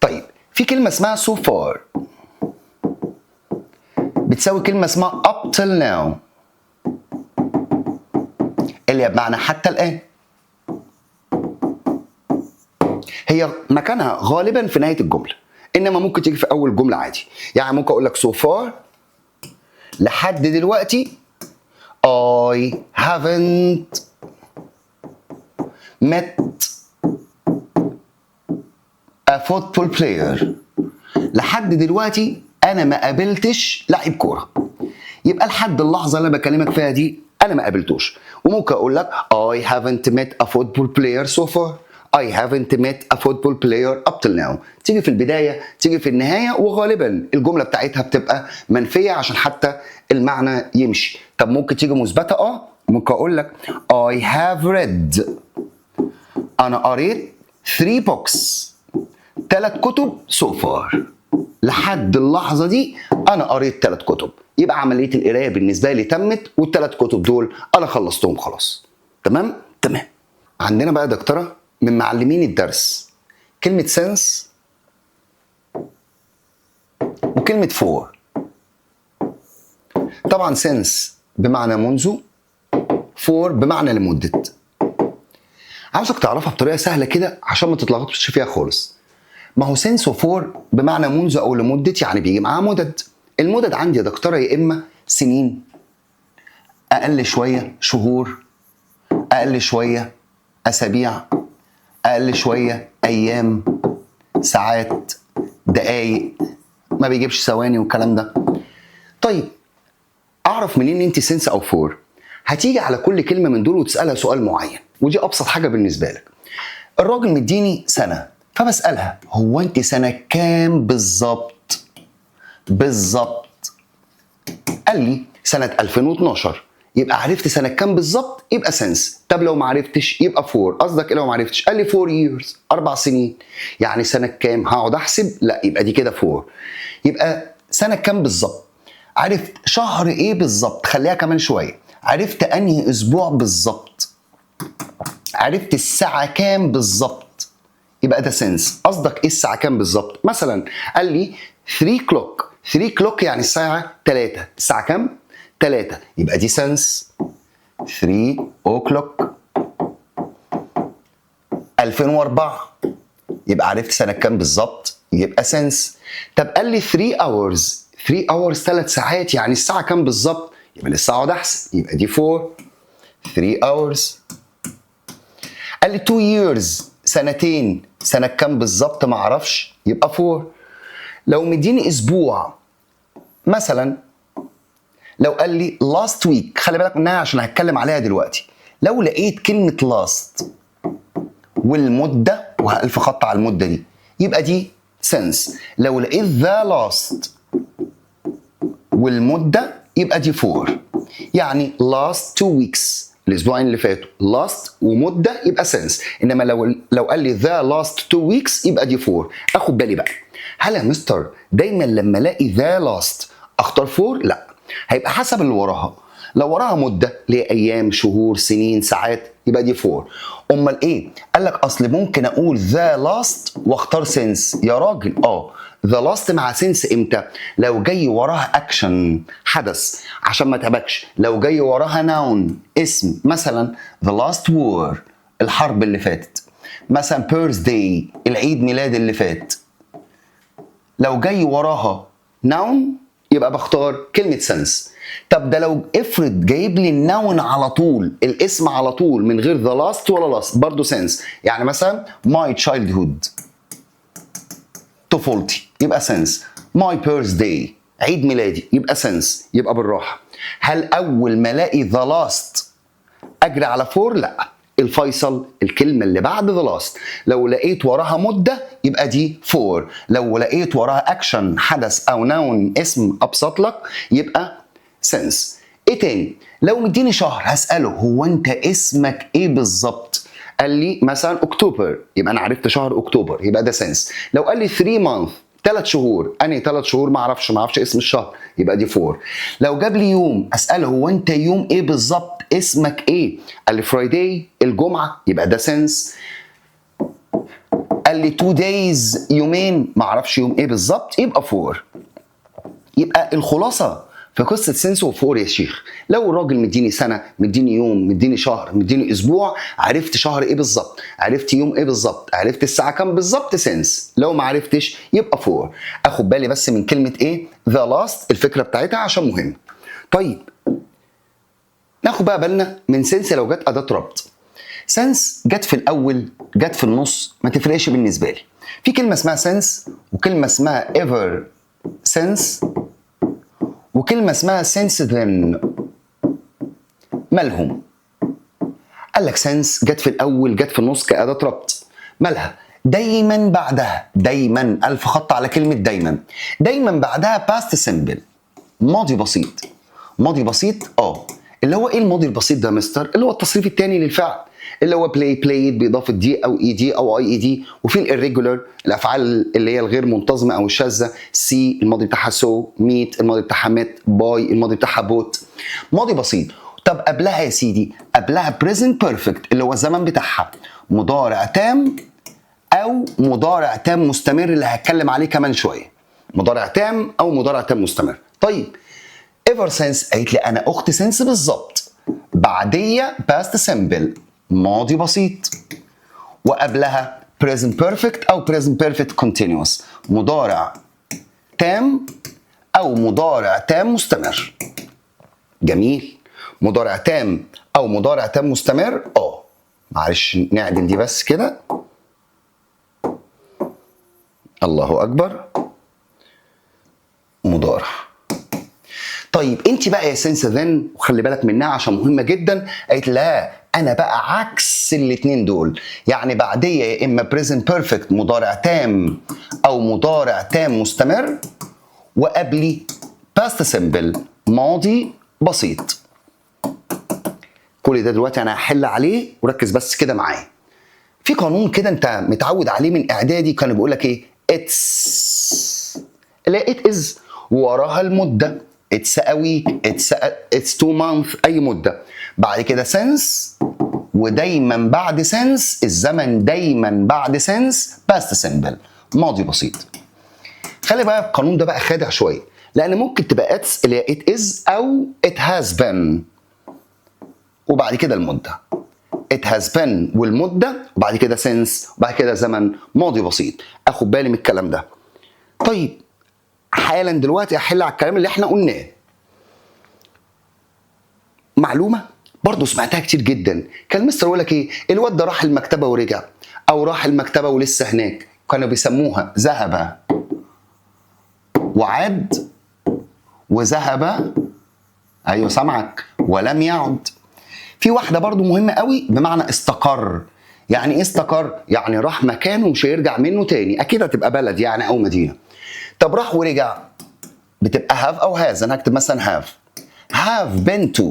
طيب في كلمه اسمها so far بتساوي كلمه اسمها up till now اللي هي بمعنى حتى الآن. هي مكانها غالبا في نهاية الجملة، إنما ممكن تيجي في أول الجملة عادي. يعني ممكن أقول لك so far لحد دلوقتي I haven't met a football player. لحد دلوقتي أنا ما قابلتش لاعب كورة. يبقى لحد اللحظة اللي أنا بكلمك فيها دي أنا ما قابلتوش. وممكن أقول لك I haven't met a football player so far. I haven't met a football player up till now. تيجي في البداية تيجي في النهاية، وغالبا الجملة بتاعتها بتبقى منفية عشان حتى المعنى يمشي. طب ممكن تيجي مثبتة ممكن أقول لك I have read، أنا قريت 3 books، 3 كتب so far. لحد اللحظة دي أنا قريت 3 كتب، يبقى عملية القراية بالنسبة لي تمت، وال3 كتب دول أنا خلصتهم خلاص. تمام؟ تمام. عندنا بقى دكتورة من معلمين الدرس كلمة since وكلمة for. طبعا since بمعنى منذ، for بمعنى لمدة. عاوزك تعرفها بطريقة سهلة كده عشان ما تتلخبطش فيها خالص. ما هو since و for بمعنى منذ أو لمدة، يعني بيجي معاها مدد. المدد عندي يا دكتورة يا إما سنين، أقل شوية شهور، أقل شوية أسابيع، أقل شوية أيام، ساعات، دقايق، ما بيجيبش ثواني والكلام ده. طيب أعرف منين أنت سنس أو فور؟ هتيجي على كل كلمة من دول وتسألها سؤال معين، ودي أبسط حاجة بالنسبة لك. الراجل مديني سنة، فبسألها هو أنت سنة كام بالظبط؟ بالظبط. قال لي سنة 2012. يبقى عرفت سنة كام بالظبط يبقى سنس. طب لو ما عرفتش يبقى فور. قصدك ايه لو ما عرفتش؟ قال لي 4 years، 4 سنين. يعني سنة كام؟ هقعد احسب؟ لا، يبقى دي كده فور. يبقى سنة كام بالظبط؟ عرفت شهر ايه بالظبط؟ خليها كمان شوية. عرفت انهي اسبوع بالظبط؟ عرفت الساعة كام بالظبط؟ يبقى ده سنس. قصدك ايه الساعة كام بالظبط؟ مثلا قال لي 3 o'clock. 3 o'clock يعني الساعة 3. الساعة كام؟ 3. يبقى دي سنس. 3 o'clock 2004. يبقى عرفت سنة كام بالظبط؟ يبقى سنس. طب قال لي 3 hours. 3 hours 3 ساعات، يعني الساعة كام بالظبط؟ يبقى لسه اقعد احسب. يبقى دي 4. 3 hours. قال لي 2 years، سنتين. سنة كام بالظبط؟ ما اعرفش. يبقى 4. لو مديني اسبوع مثلا، لو قال لي last week، خلي بالك منها عشان هتكلم عليها دلوقتي. لو لقيت كلمة last والمدة وألف خط على المدة دي يبقى دي since. لو لقيت the last والمدة يبقى دي for. يعني last 2 weeks، الأسبوعين اللي فاتوا، last ومدة يبقى since. إنما لو قال لي the last 2 weeks يبقى دي for. أخد بالي بقى، هل يا مستر دايما لما ألاقي the last أختار for؟ لا، هيبقى حسب اللي وراها. لو وراها مدة اللي هي أيام، شهور، سنين، ساعات، يبقى دي فور. أمال إيه؟ قال لك أصل ممكن أقول ذا لاست وأختار سنس. يا راجل ذا لاست مع سنس إمتى؟ لو جاي وراها أكشن، حدث، عشان ما تعبكش. لو جاي وراها ناون، اسم، مثلا ذا لاست وور، الحرب اللي فاتت. مثلا بيرثداي، العيد ميلاد اللي فات. لو جاي وراها ناون يبقى بختار كلمة سنس. طب ده لو افرض جايب لي النون على طول، الاسم على طول من غير ذا لاست ولا لاست، برضه سنس. يعني مثلا ماي تشايلد هود، طفولتي، يبقى سنس. ماي بيرث داي، عيد ميلادي، يبقى سنس. يبقى بالراحة، هل أول ما ألاقي ذا لاست أجري على فور؟ لأ، الفيصل الكلمة اللي بعد ذا لاست. لو لقيت وراها مدة يبقى دي فور. لو لقيت وراها أكشن، حدث أو نون، اسم، أبسط لك، يبقى سنس. ايه تاني؟ لو مديني شهر هسأله هو انت اسمك ايه بالظبط؟ قال لي مثلا اكتوبر، يبقى انا عرفت شهر اكتوبر، يبقى ده سنس. لو قال لي 3 month، 3 شهور، انهي 3 شهور؟ ما اعرفش اسم الشهر، يبقى دي 4. لو جاب لي يوم اسأله هو انت يوم ايه بالظبط؟ اسمك ايه؟ قال لي فرايداي، الجمعة، يبقى ده سنس. قال لي 2 days، يومين، ما اعرفش يوم ايه بالظبط، يبقى 4. يبقى الخلاصة في قصة سنس وفور يا شيخ، لو الراجل مديني سنة، مديني يوم، مديني شهر، مديني اسبوع، عرفت شهر ايه بالظبط، عرفت يوم ايه بالظبط، عرفت الساعة كام بالظبط، سنس. لو ما عرفتش يبقى فور. اخد بالي بس من كلمة ايه؟ ذا لاست، الفكرة بتاعتها عشان مهم. طيب ناخد بقى بالنا من سنس لو جت أداة ربط. سنس جت في الأول، جت في النص، ما تفرقش بالنسبة لي. في كلمة اسمها سنس، وكلمة اسمها ايفر سنس، وكلمة اسمها since then. مالهم؟ قال لك since جت في الأول، جت في النص كأداة ربط. مالها؟ دايما بعدها، دايما ألف خط على كلمة دايما. دايما بعدها past simple، ماضي بسيط. ماضي بسيط اللي هو ايه الماضي البسيط ده يا مستر؟ اللي هو التصريف الثاني للفعل، اللي هو play played بإضافة دي أو دي أو دي. وفي الirregular، الأفعال اللي هي الغير منتظمة أو الشاذة. see الماضي بتاعها so، meet الماضي بتاعها met، buy الماضي بتاعها bought. ماضي بسيط. طب قبلها يا سيدي، قبلها present perfect اللي هو الزمن بتاعها، مضارع تام أو مضارع تام مستمر اللي هتكلم عليه كمان شوية. مضارع تام أو مضارع تام مستمر. طيب ever since قالت لي انا اخت since بالظبط. بعديه past simple ماضي بسيط، وقبلها present perfect او present perfect continuous مضارع تام او مضارع تام مستمر. جميل. مضارع تام او مضارع تام مستمر. معلش نعدل دي بس كده. الله اكبر. مضارع. طيب انت بقى يا سنس ذن، وخلي بالك منها عشان مهمه جدا، قالت لا انا بقى عكس الاثنين دول، يعني بعديه يا اما present perfect مضارع تام او مضارع تام مستمر، وقبلي past simple ماضي بسيط. كل ده دلوقتي انا هحل عليه وركز بس كده معايا. في قانون كده انت متعود عليه من اعدادي، كان بيقول لك ايه؟ اتس. لا ات از وراها المده، اتس ا ويك، اتس 2 مانث، اي مده. بعد كده سنس، ودايما بعد سنس الزمن دايما بعد سنس باست سمبل ماضي بسيط. خلي بقى القانون ده بقى خادع شويه، لان ممكن تبقى اتس اللي هي ات از او ات هاز بين وبعد كده المده. it has been والمده وبعد كده since وبعد كده زمن ماضي بسيط. اخد بالي من الكلام ده. طيب حالا دلوقتي احل على الكلام اللي احنا قلناه. معلومه برضه سمعتها كتير جدا، كان المستر يقول لك ايه؟ الواد ده راح المكتبه ورجع، او راح المكتبه ولسه هناك. كانوا بيسموها ذهب وعاد، وذهب ايوه سامعك ولم يعد. في واحده برضو مهمه قوي بمعنى استقر. يعني ايه استقر؟ يعني راح مكانه ومش هيرجع منه تاني، اكيد هتبقى بلد يعني او مدينه. طب راح ورجع بتبقى have او has. انا هكتب مثلا have been to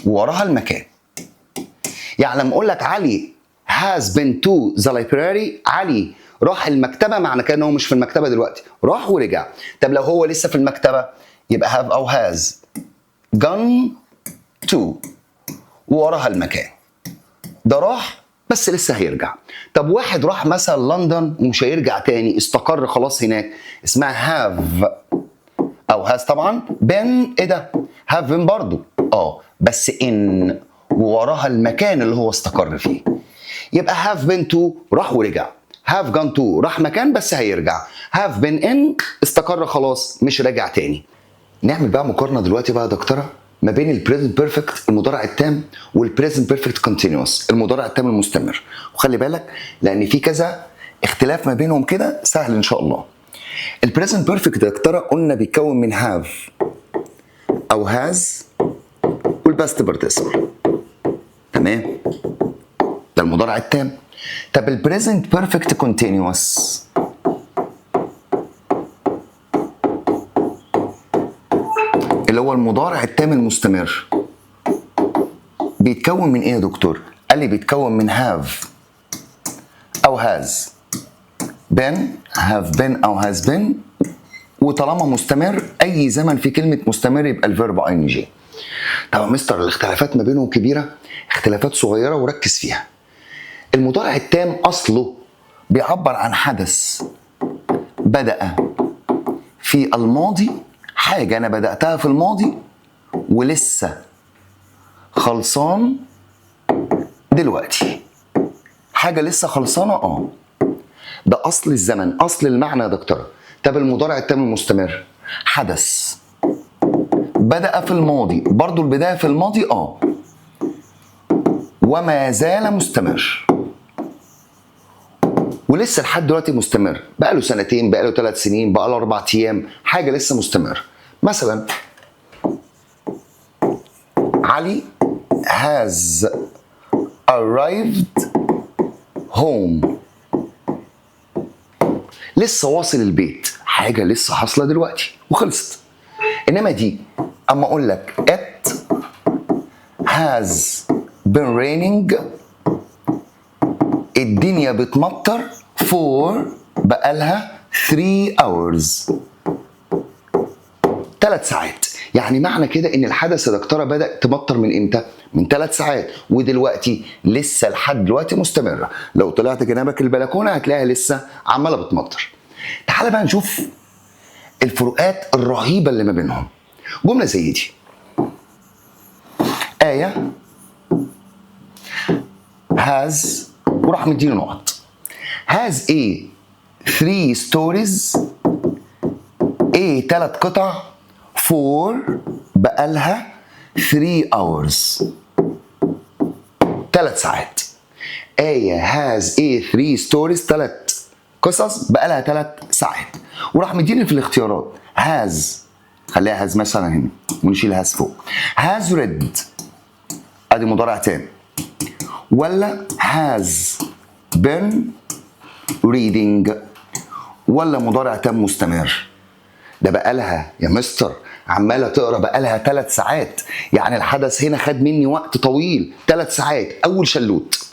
ووراها المكان. يعني لما اقول لك علي has been to the library، علي راح المكتبه، معنى كده ان هو مش في المكتبه دلوقتي، راح ورجع. طب لو هو لسه في المكتبه يبقى have او has gone to ووراها المكان. ده راح بس لسه هيرجع. طب واحد راح مثلا لندن ومش هيرجع تاني، استقر خلاص هناك، اسمها have او has طبعا. been ايه ده؟ have been برضو بس in ووراها المكان اللي هو استقر فيه. يبقى have been to راح ورجع، have gone to راح مكان بس هيرجع، have been in استقر خلاص مش راجع تاني. نعمل بقى مقارنه دلوقتي بقى يا دكتوره ما بين البريزنت بيرفكت المضارع التام والبريزنت بيرفكت كونتينوس المضارع التام المستمر. وخلي بالك لان في كذا اختلاف ما بينهم كده، سهل ان شاء الله. البريزنت بيرفكت يا دكتوره قلنا بيتكون من هاف او هاز والباست بارتيسيبل. تمام، ده المضارع التام. طب البريزنت بيرفكت كونتينوس اللي هو المضارع التام المستمر بيتكون من ايه يا دكتور؟ قال لي بيتكون من have او has been، have been او has been، وطالما مستمر اي زمن في كلمه مستمر يبقى الفيرب ing. طب يا مستر الاختلافات ما بينهم كبيره، اختلافات صغيره وركز فيها. المضارع التام اصله بيعبر عن حدث بدأ في الماضي، حاجة أنا بدأتها في الماضي ولسه خلصان دلوقتي. حاجة لسه خلصانة ده أصل الزمن، أصل المعنى يا دكتورة. طب المضارع التام المستمر حدث بدأ في الماضي، برضو البداية في الماضي وما زال مستمر ولسه لحد دلوقتي مستمر، بقى له سنتين، بقى له 3 سنين، بقى له 4 ايام، حاجه لسه مستمر. مثلا علي has arrived home، لسه واصل البيت، حاجه لسه حاصله دلوقتي وخلصت. انما دي اما اقول لك it has been raining، الدنيا بتمطر for بقالها 3 hours، 3 ساعات. يعني معنى كده ان الحدث يا دكتوره بدأ تمطر من امتى؟ من 3 ساعات، ودلوقتي لسه لحد دلوقتي مستمره. لو طلعت جنبك البلكونه هتلاقيها لسه عماله بتمطر. تعال بقى نشوف الفروقات الرهيبه اللي ما بينهم. جمله زي دي، آية has وراح مديني نقط. has a 3 stories، a 3 قطع، for بقالها 3 hours 3 ساعات. آية has a 3 stories 3 قصص بقالها 3 ساعات، وراح مديني في الاختيارات has، خليها has مثلا هنا ونشيل has فوق، has read ادي مضارع تام، ولا has been reading، ولا مضارع تام مستمر. ده بقالها يا مستر عماله تقرا بقالها 3 ساعات، يعني الحدث هنا خد مني وقت طويل 3 ساعات اول شلوت.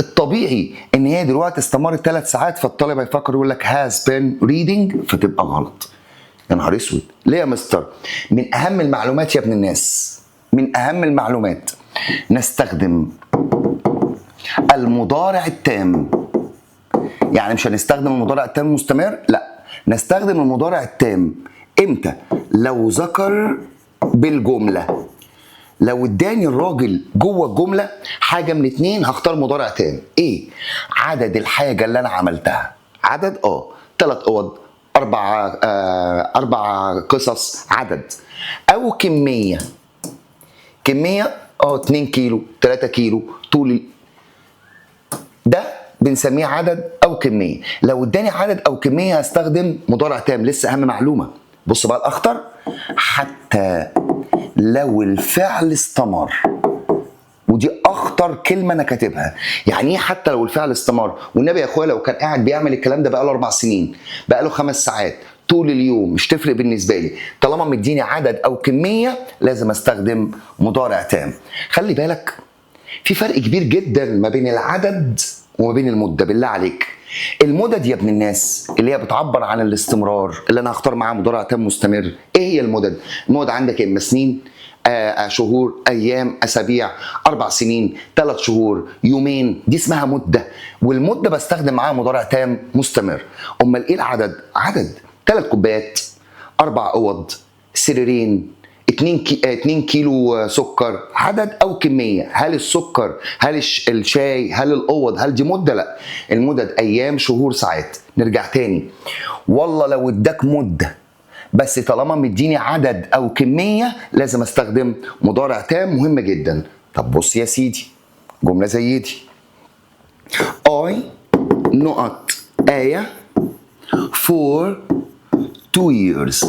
الطبيعي ان هي دلوقتي استمرت 3 ساعات، فالطالب هيفكر يقول لك has been reading، فتبقى غلط. يا نهار اسود، ليه يا مستر؟ من اهم المعلومات يا ابن الناس، من اهم المعلومات نستخدم المضارع التام. يعني مش هنستخدم المضارع التام المستمر، لا، نستخدم المضارع التام امتى؟ لو ذكر بالجمله. لو اداني الراجل جوه الجمله حاجه من اتنين هختار مضارع تام. ايه؟ عدد الحاجه اللي انا عملتها، عدد 3 اوض، 4 قصص، عدد، او كميه. كميه 2 كيلو 3 كيلو طول، ده بنسميه عدد او كميه. لو اداني عدد او كميه هستخدم مضارع تام. لسه اهم معلومه، بص بقى الاخطر، حتى لو الفعل استمر، ودي اخطر كلمه انا كاتبها. يعني ايه حتى لو الفعل استمر؟ والنبي يا اخويا لو كان قاعد بيعمل الكلام ده بقاله 4 سنين، بقاله 5 ساعات، طول اليوم، مش تفرق بالنسبه لي، طالما مديني عدد او كميه لازم استخدم مضارع تام. خلي بالك في فرق كبير جدا ما بين العدد وما بين المده. بالله عليك، المدد يا ابن الناس اللي هي بتعبر عن الاستمرار، اللي انا هختار معاه مضارع تام مستمر. ايه هي المدد؟ المدد عندك اما سنين، شهور، ايام، اسابيع، 4 سنين، 3 شهور، يومين، دي اسمها مده، والمده بستخدم معاها مضارع تام مستمر. امال ايه العدد؟ عدد 3 كوبايات، 4 اوض، سريرين، 2 كيلو سكر، عدد او كميه. هل السكر، هل الشاي، هل الاوض، هل دي مده؟ لا، المدد ايام، شهور، ساعات. نرجع تاني، والله لو اداك مده بس طالما مديني عدد او كميه لازم استخدم مضارع تام، مهم جدا. طب بص يا سيدي، جمله زي دي، I نقط آية for 2 years.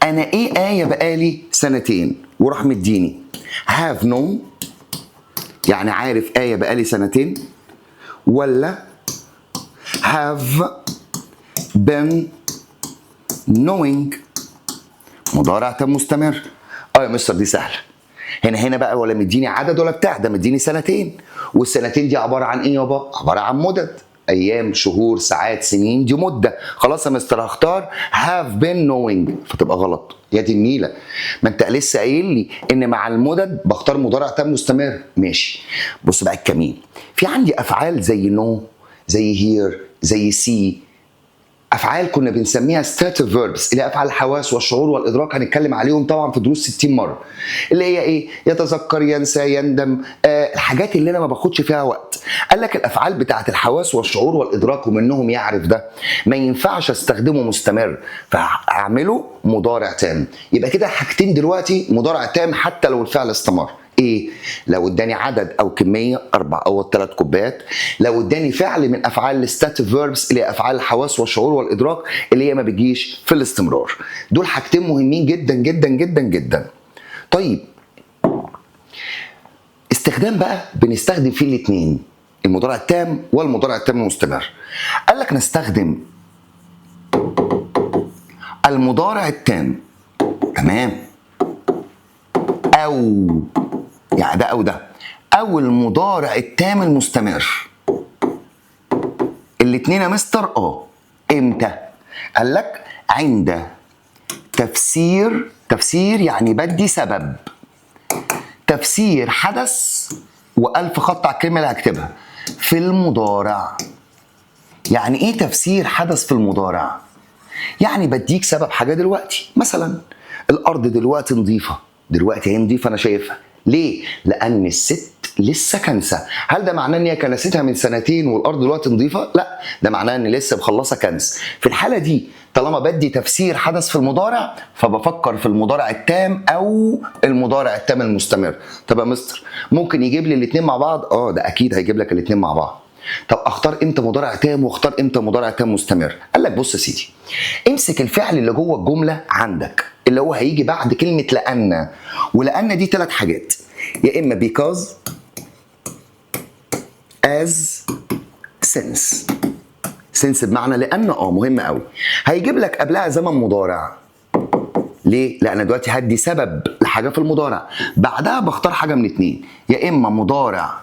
أنا إيه آية بقالي 2 وراح مديني have known، يعني عارف آية بقالي 2، ولا have been knowing مضارع تام مستمر. يا مستر دي سهلة. هنا بقى ولا مديني عدد ولا بتاع، ده مديني 2، والسنتين دي عبارة عن إيه يابا؟ عبارة عن مدد، ايام، شهور، ساعات، سنين، دي مده. خلاص يا مستر هختار have been knowing، فتبقى غلط. يا دي النيله، ما انت لسه قايل لي ان مع المدد بختار مضارع تام مستمر. ماشي، بص بقى الكمين، في عندي افعال زي no، زي here، زي see، افعال كنا بنسميها stative verbs، اللي هي افعال الحواس والشعور والادراك، هنتكلم عليهم طبعا في دروس 60 مره، اللي هي ايه؟ يتذكر، ينسى، يندم، الحاجات اللي انا ما باخدش فيها وقت. قال لك الافعال بتاعت الحواس والشعور والادراك ومنهم يعرف ده ما ينفعش استخدمه مستمر، فاعمله مضارع تام. يبقى كده حاجتين دلوقتي مضارع تام حتى لو الفعل استمر. ايه؟ لو اداني عدد او كميه 4 او 3 كوبايات، لو اداني فعل من افعال الستاتيف فيربس اللي هي افعال الحواس والشعور والادراك اللي هي ما بتجيش في الاستمرار. دول حاجتين مهمين جدا جدا جدا جدا. طيب استخدام بقى بنستخدم فيه الاثنين، المضارع التام والمضارع التام المستمر. قال لك نستخدم المضارع التام، تمام، او يعني ده او ده، او المضارع التام المستمر. الاثنين يا مستر امتى؟ قال لك عند تفسير يعني بدي سبب، تفسير حدث، والف خط على الكلمه اللي هكتبها في المضارع. يعني ايه تفسير حدث في المضارع؟ يعني بديك سبب حاجه دلوقتي. مثلا الارض دلوقتي نظيفه، دلوقتي هي نظيفه انا شايفها. ليه؟ لان الست لسه كنسه. هل ده معناه ان هي كنستها من سنتين والارض دلوقتي نظيفه؟ لا، ده معناه ان لسه مخلصه كنس. في الحاله دي طالما بدي تفسير حدث في المضارع فبفكر في المضارع التام او المضارع التام المستمر. طب يا مستر ممكن يجيب لي الاثنين مع بعض؟ ده اكيد هيجيب لك الاثنين مع بعض. طب اختار امتى مضارع تام واختار امتى مضارع تام مستمر؟ قال لك بص يا سيدي، امسك الفعل اللي جوه الجمله عندك اللي هو هيجي بعد كلمه لان، ولان دي ثلاث حاجات، يا اما because as since بمعنى لان مهم قوي. هيجيب لك قبلها زمن مضارع. ليه؟ لان أنا دلوقتي هدي سبب لحاجه في المضارع، بعدها بختار حاجه من اتنين، يا اما مضارع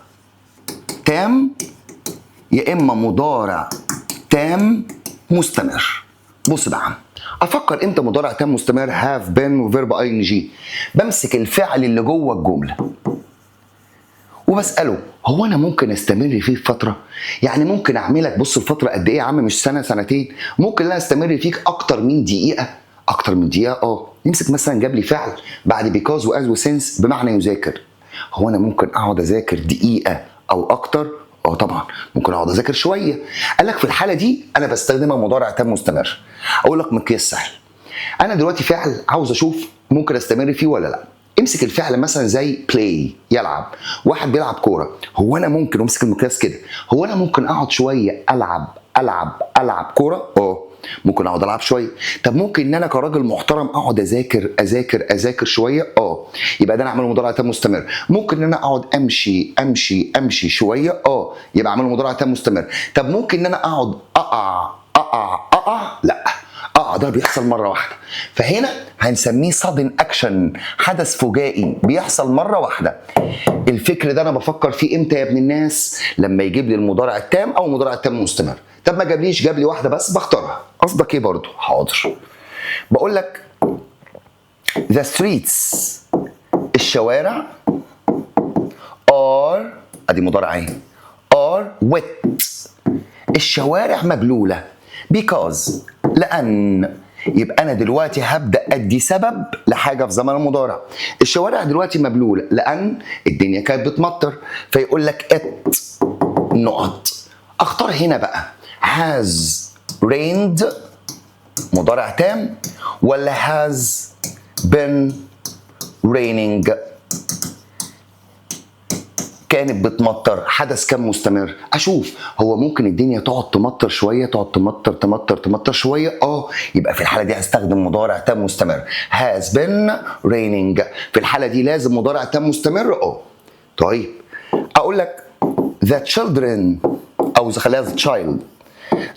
تام يا اما مضارع تام مستمر. بص بقى يا عم، افكر امتى مضارع تام مستمر؟ هاف بين وفيرب اي ان جي. بمسك الفعل اللي جوه الجمله وبساله هو انا ممكن استمر فيه فتره؟ يعني ممكن اعملك، بص الفتره قد ايه يا عم؟ مش سنه سنتين، ممكن انا استمر فيك اكتر من دقيقه. اكتر من دقيقه يمسك مثلا جاب لي فعل بعد بيكوز واز وسنس بمعنى يذاكر. هو انا ممكن اقعد اذاكر دقيقه او اكتر؟ طبعا ممكن اقعد اذاكر شويه. قال لك في الحاله دي انا بستخدمها مضارع تام مستمر. اقول لك مقياس سهل، انا دلوقتي فعل عاوز اشوف ممكن استمر فيه ولا لا. امسك الفعل مثلا زي بلاي يلعب، واحد بيلعب كوره، هو انا ممكن امسك المقياس كده، هو انا ممكن اقعد شويه العب كوره؟ ممكن اقعد العب شويه. طب ممكن ان انا كراجل محترم اقعد اذاكر شويه؟ يبقى ده انا اعمله مضارع تام مستمر. ممكن ان انا اقعد امشي شويه؟ يبقى اعمله مضارع تام مستمر. طب ممكن ان انا اقعد اقع؟ لا، ده بيحصل مره واحده، فهنا هنسميه sudden اكشن، حدث فجائي بيحصل مره واحده. الفكر ده انا بفكر فيه امتى يا ابن الناس؟ لما يجيب لي المضارع التام او المضارع التام المستمر. طب ما جابليش، جاب لي واحده بس، بختارها. قصدك ايه برضو؟ حاضر. بقول لك the streets، الشوارع are، ادي مضارع ايه، are wet، الشوارع مبلوله because، لان. يبقى انا دلوقتي هبدا ادي سبب لحاجه في زمن المضارع. الشوارع دلوقتي مبلوله لان الدنيا كانت بتمطر، فيقول لك it نقط. اختار هنا بقى has rained مضارع تام ولا has been raining؟ كانت بتمطر، حدث كان مستمر. اشوف هو ممكن الدنيا تقعد تمطر شويه، تقعد تمطر شويه، يبقى في الحاله دي هستخدم مضارع تام مستمر has been raining. في الحاله دي لازم مضارع تام مستمر. طيب اقول لك the children، او خليها the child،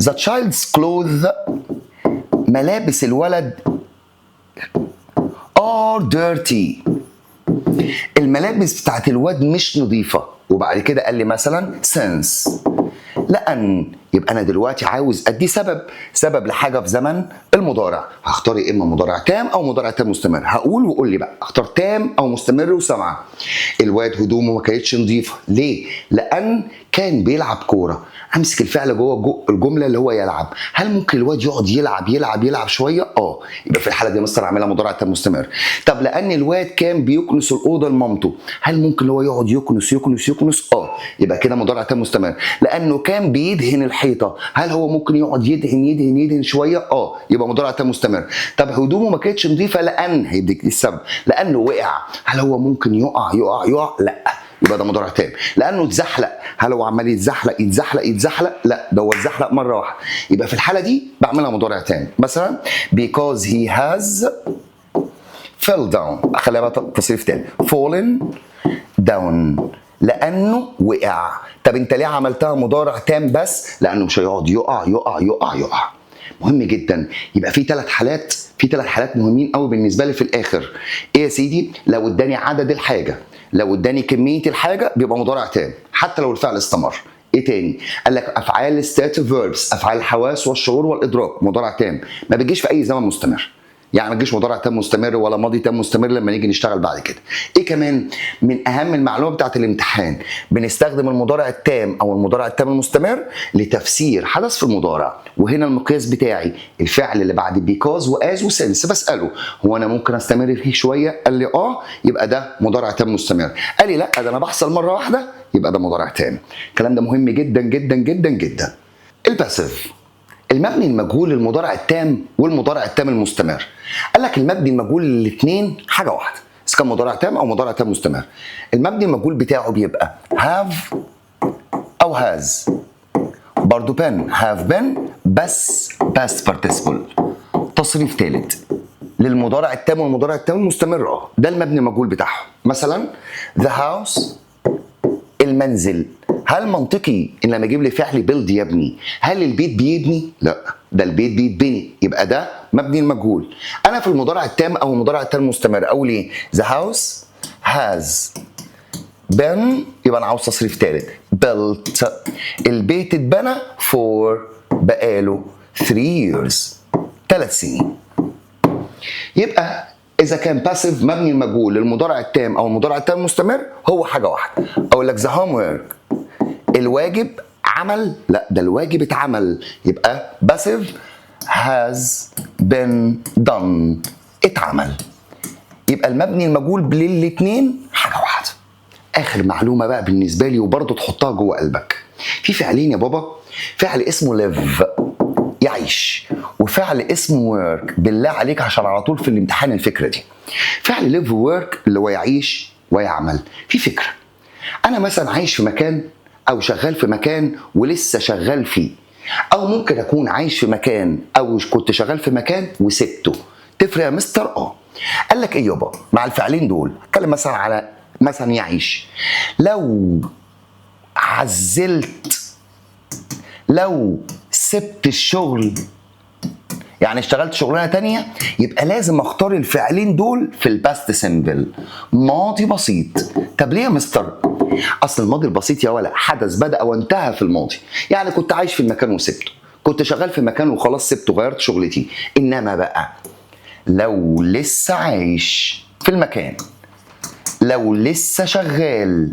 the child's clothes، ملابس الولد are dirty، الملابس بتاعت الواد مش نظيفه. وبعد كده قال لي مثلا since، لان. يبقى انا دلوقتي عاوز ادي سبب لحاجه في زمن المضارع. هختار يا اما مضارع تام او مضارع تام مستمر. هقول وقول لي بقى اختار تام او مستمر وسمعه. الواد هدومه ما كانتش نظيفه. ليه؟ لان كان بيلعب كوره. امسك الفعل جوه الجمله اللي هو يلعب. هل ممكن الواد يقعد يلعب شويه؟ يبقى في الحاله دي مستر اعملها مضارع تام مستمر. طب لان الواد كان بيكنس الاوضه لمامته، هل ممكن هو يقعد يكنس؟ يبقى كده مضارع تام مستمر. لانه كان بيدهن الحيطه، هل هو ممكن يقعد يدهن شويه؟ يبقى مضارع تام مستمر. طب هدومه ما كانتش نظيفه لان، هيديك السبب، لانه وقع، هل هو ممكن يقع؟ لا، يبقى ده مضارع تام. لانه اتزحلق، هل هو عمال يتزحلق؟ لا، ده هو اتزحلق مره واحده. يبقى في الحاله دي بعملها مضارع تام. مثلا because he has fell down، خليها بقى تصريف تاني، fallen down، لانه وقع. طب انت ليه عملتها مضارع تام بس؟ لانه مش هيقعد يقع. مهم جدا. يبقى في ثلاث حالات مهمين قوي بالنسبه لي في الاخر. ايه يا سيدي؟ لو اداني عدد الحاجه، لو اداني كميه الحاجه بيبقى مضارع تام حتى لو الفعل استمر. ايه تاني؟ قال لك افعال stative verbs، افعال الحواس والشعور والادراك، مضارع تام، ما بيجيش في اي زمن مستمر. يعني ما تجيش مضارع تام مستمر ولا ماضي تام مستمر لما نيجي نشتغل بعد كده. ايه كمان من اهم المعلومات بتاعت الامتحان؟ بنستخدم المضارع التام او المضارع التام المستمر لتفسير حدث في المضارع. وهنا المقياس بتاعي الفعل اللي بعد بيكوز واز وسنس. بساله هو انا ممكن استمر فيه شويه؟ قال لي يبقى ده مضارع تام مستمر. قال لي لا ده انا بحصل مره واحده، يبقى ده مضارع تام. الكلام ده مهم جدا جدا جدا جدا. الباسيف المبني المجهول للمضارع التام والمضارع التام المستمر. قال لك المبني المجهول الاثنين حاجه واحده، اذا كان مضارع تام او مضارع تام مستمر. المبني المجهول بتاعه بيبقى have او has. برضه been have been بس past participle. تصريف ثالث للمضارع التام والمضارع التام المستمر. ده المبني المجهول بتاعهم. مثلا the house المنزل. هل منطقي ان لما اجيب لي فعل بيلد يبني هل البيت بيبني؟ لا، ده البيت بيتبني، يبقى ده مبني المجهول. انا في المضارع التام او المضارع التام المستمر اقول ايه؟ the house has been، يبقى انا عاوز تصريف ثالث built. البيت اتبنى for بقاله 3 years 3 سنين. يبقى إذا كان باسيف مبني المجهول للمضارع التام أو المضارع التام المستمر هو حاجة واحدة. أقول لك the homework الواجب عمل، لا ده الواجب اتعمل، يبقى باسيف has been done اتعمل. يبقى المبني المجهول للاتنين حاجة واحدة. آخر معلومة بقى بالنسبة لي وبرضه تحطها جوه قلبك. في فعلين يا بابا، فعل اسمه live يعيش، وفعل اسمه work. بالله عليك عشان على طول في الامتحان الفكرة دي. فعل live work اللي هو يعيش ويعمل. في فكرة أنا مثلا عايش في مكان أو شغال في مكان ولسه شغال فيه، أو ممكن أكون عايش في مكان أو كنت شغال في مكان وسبته. تفرق يا مستر؟ قال لك إيه يابا مع الفعلين دول؟ اتكلم مثلا على مثلا يعيش. لو عزلت، لو سبت الشغل، يعني اشتغلت شغلانه تانية، يبقى لازم اختار الفعلين دول في الباست سيمبل ماضي بسيط. طب ليه يا مستر؟ اصل الماضي البسيط يا ولا حدث بدأ وانتهى في الماضي. يعني كنت عايش في المكان وسبته، كنت شغال في مكان وخلاص سبته غيرت شغلتي. انما بقى لو لسه عايش في المكان، لو لسه شغال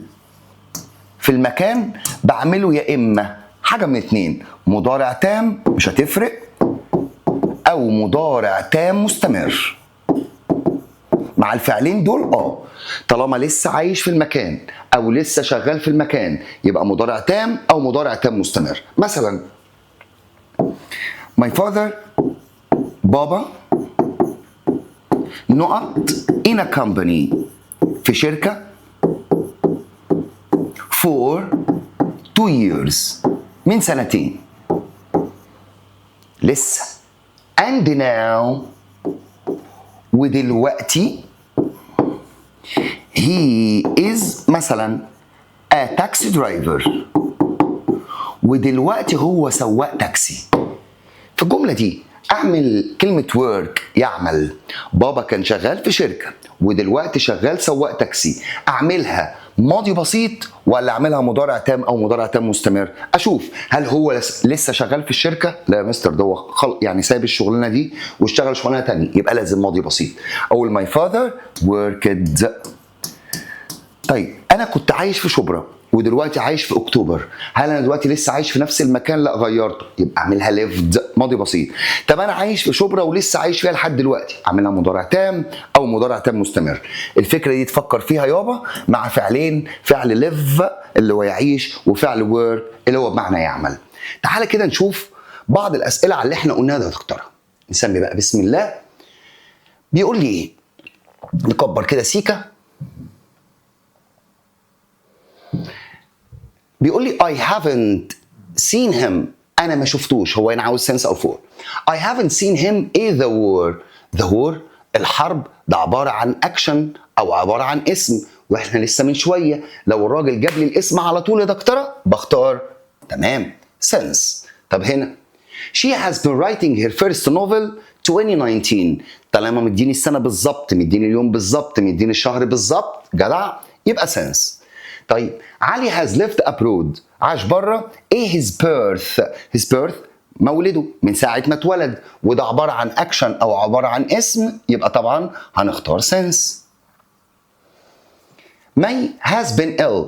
في المكان، بعمله يا اما حاجه من اتنين، مضارع تام مش هتفرق، او مضارع تام مستمر. مع الفعلين دول طالما لسه عايش في المكان او لسه شغال في المكان يبقى مضارع تام او مضارع تام مستمر. مثلا my father بابا نقط in a company في شركة for 2 years من سنتين لسه. and now ودلوقتي he is مثلا a taxi driver، ودلوقتي هو سواق تاكسي. في الجملة دي اعمل كلمة work يعمل. بابا كان شغال في شركة ودلوقتي شغال سواق تاكسي. اعملها ماضي بسيط ولا اعملها مضارع تام او مضارع تام مستمر؟ اشوف هل هو لسه شغال في الشركة؟ لا يا مستر ده هو يعني ساب الشغلانة دي واشتغل شغلانة تانية، يبقى لازم ماضي بسيط. اقول my father worked. طيب انا كنت عايش في شبرا ودلوقتي عايش في اكتوبر، هل انا دلوقتي لسه عايش في نفس المكان؟ لا غيرته، يبقى اعملها ليفد ماضي بسيط. طب انا عايش في شبرا ولسه عايش فيها لحد دلوقتي، اعملها مضارع تام او مضارع تام مستمر. الفكره دي تفكر فيها يابا مع فعلين، فعل ليف اللي هو يعيش وفعل وورك اللي هو بمعنى يعمل. تعالى كده نشوف بعض الاسئله على اللي احنا قلناها ده يا دكتوره. نسمي بقى بسم الله. بيقول لي ايه؟ نكبر كده سيكا. بيقول لي I haven't seen him. أنا ما شفتوش. هو أنا عاوز sense أو for. I haven't seen him in the war. The war الحرب ده عبارة عن أكشن أو عبارة عن اسم، وإحنا لسه من شوية لو الراجل جاب لي الاسم على طول يا دكتورة بختار تمام since. طب هنا she has been writing her first novel 2019. طالما مديني السنة بالظبط، مديني اليوم بالظبط، مديني الشهر بالظبط، جدع، يبقى since. طيب علي has lived abroad. عاش بره. ايه his birth؟ his birth مولده، من ساعة ما اتولد، وده عبارة عن اكشن او عبارة عن اسم، يبقى طبعا هنختار since. May has been ill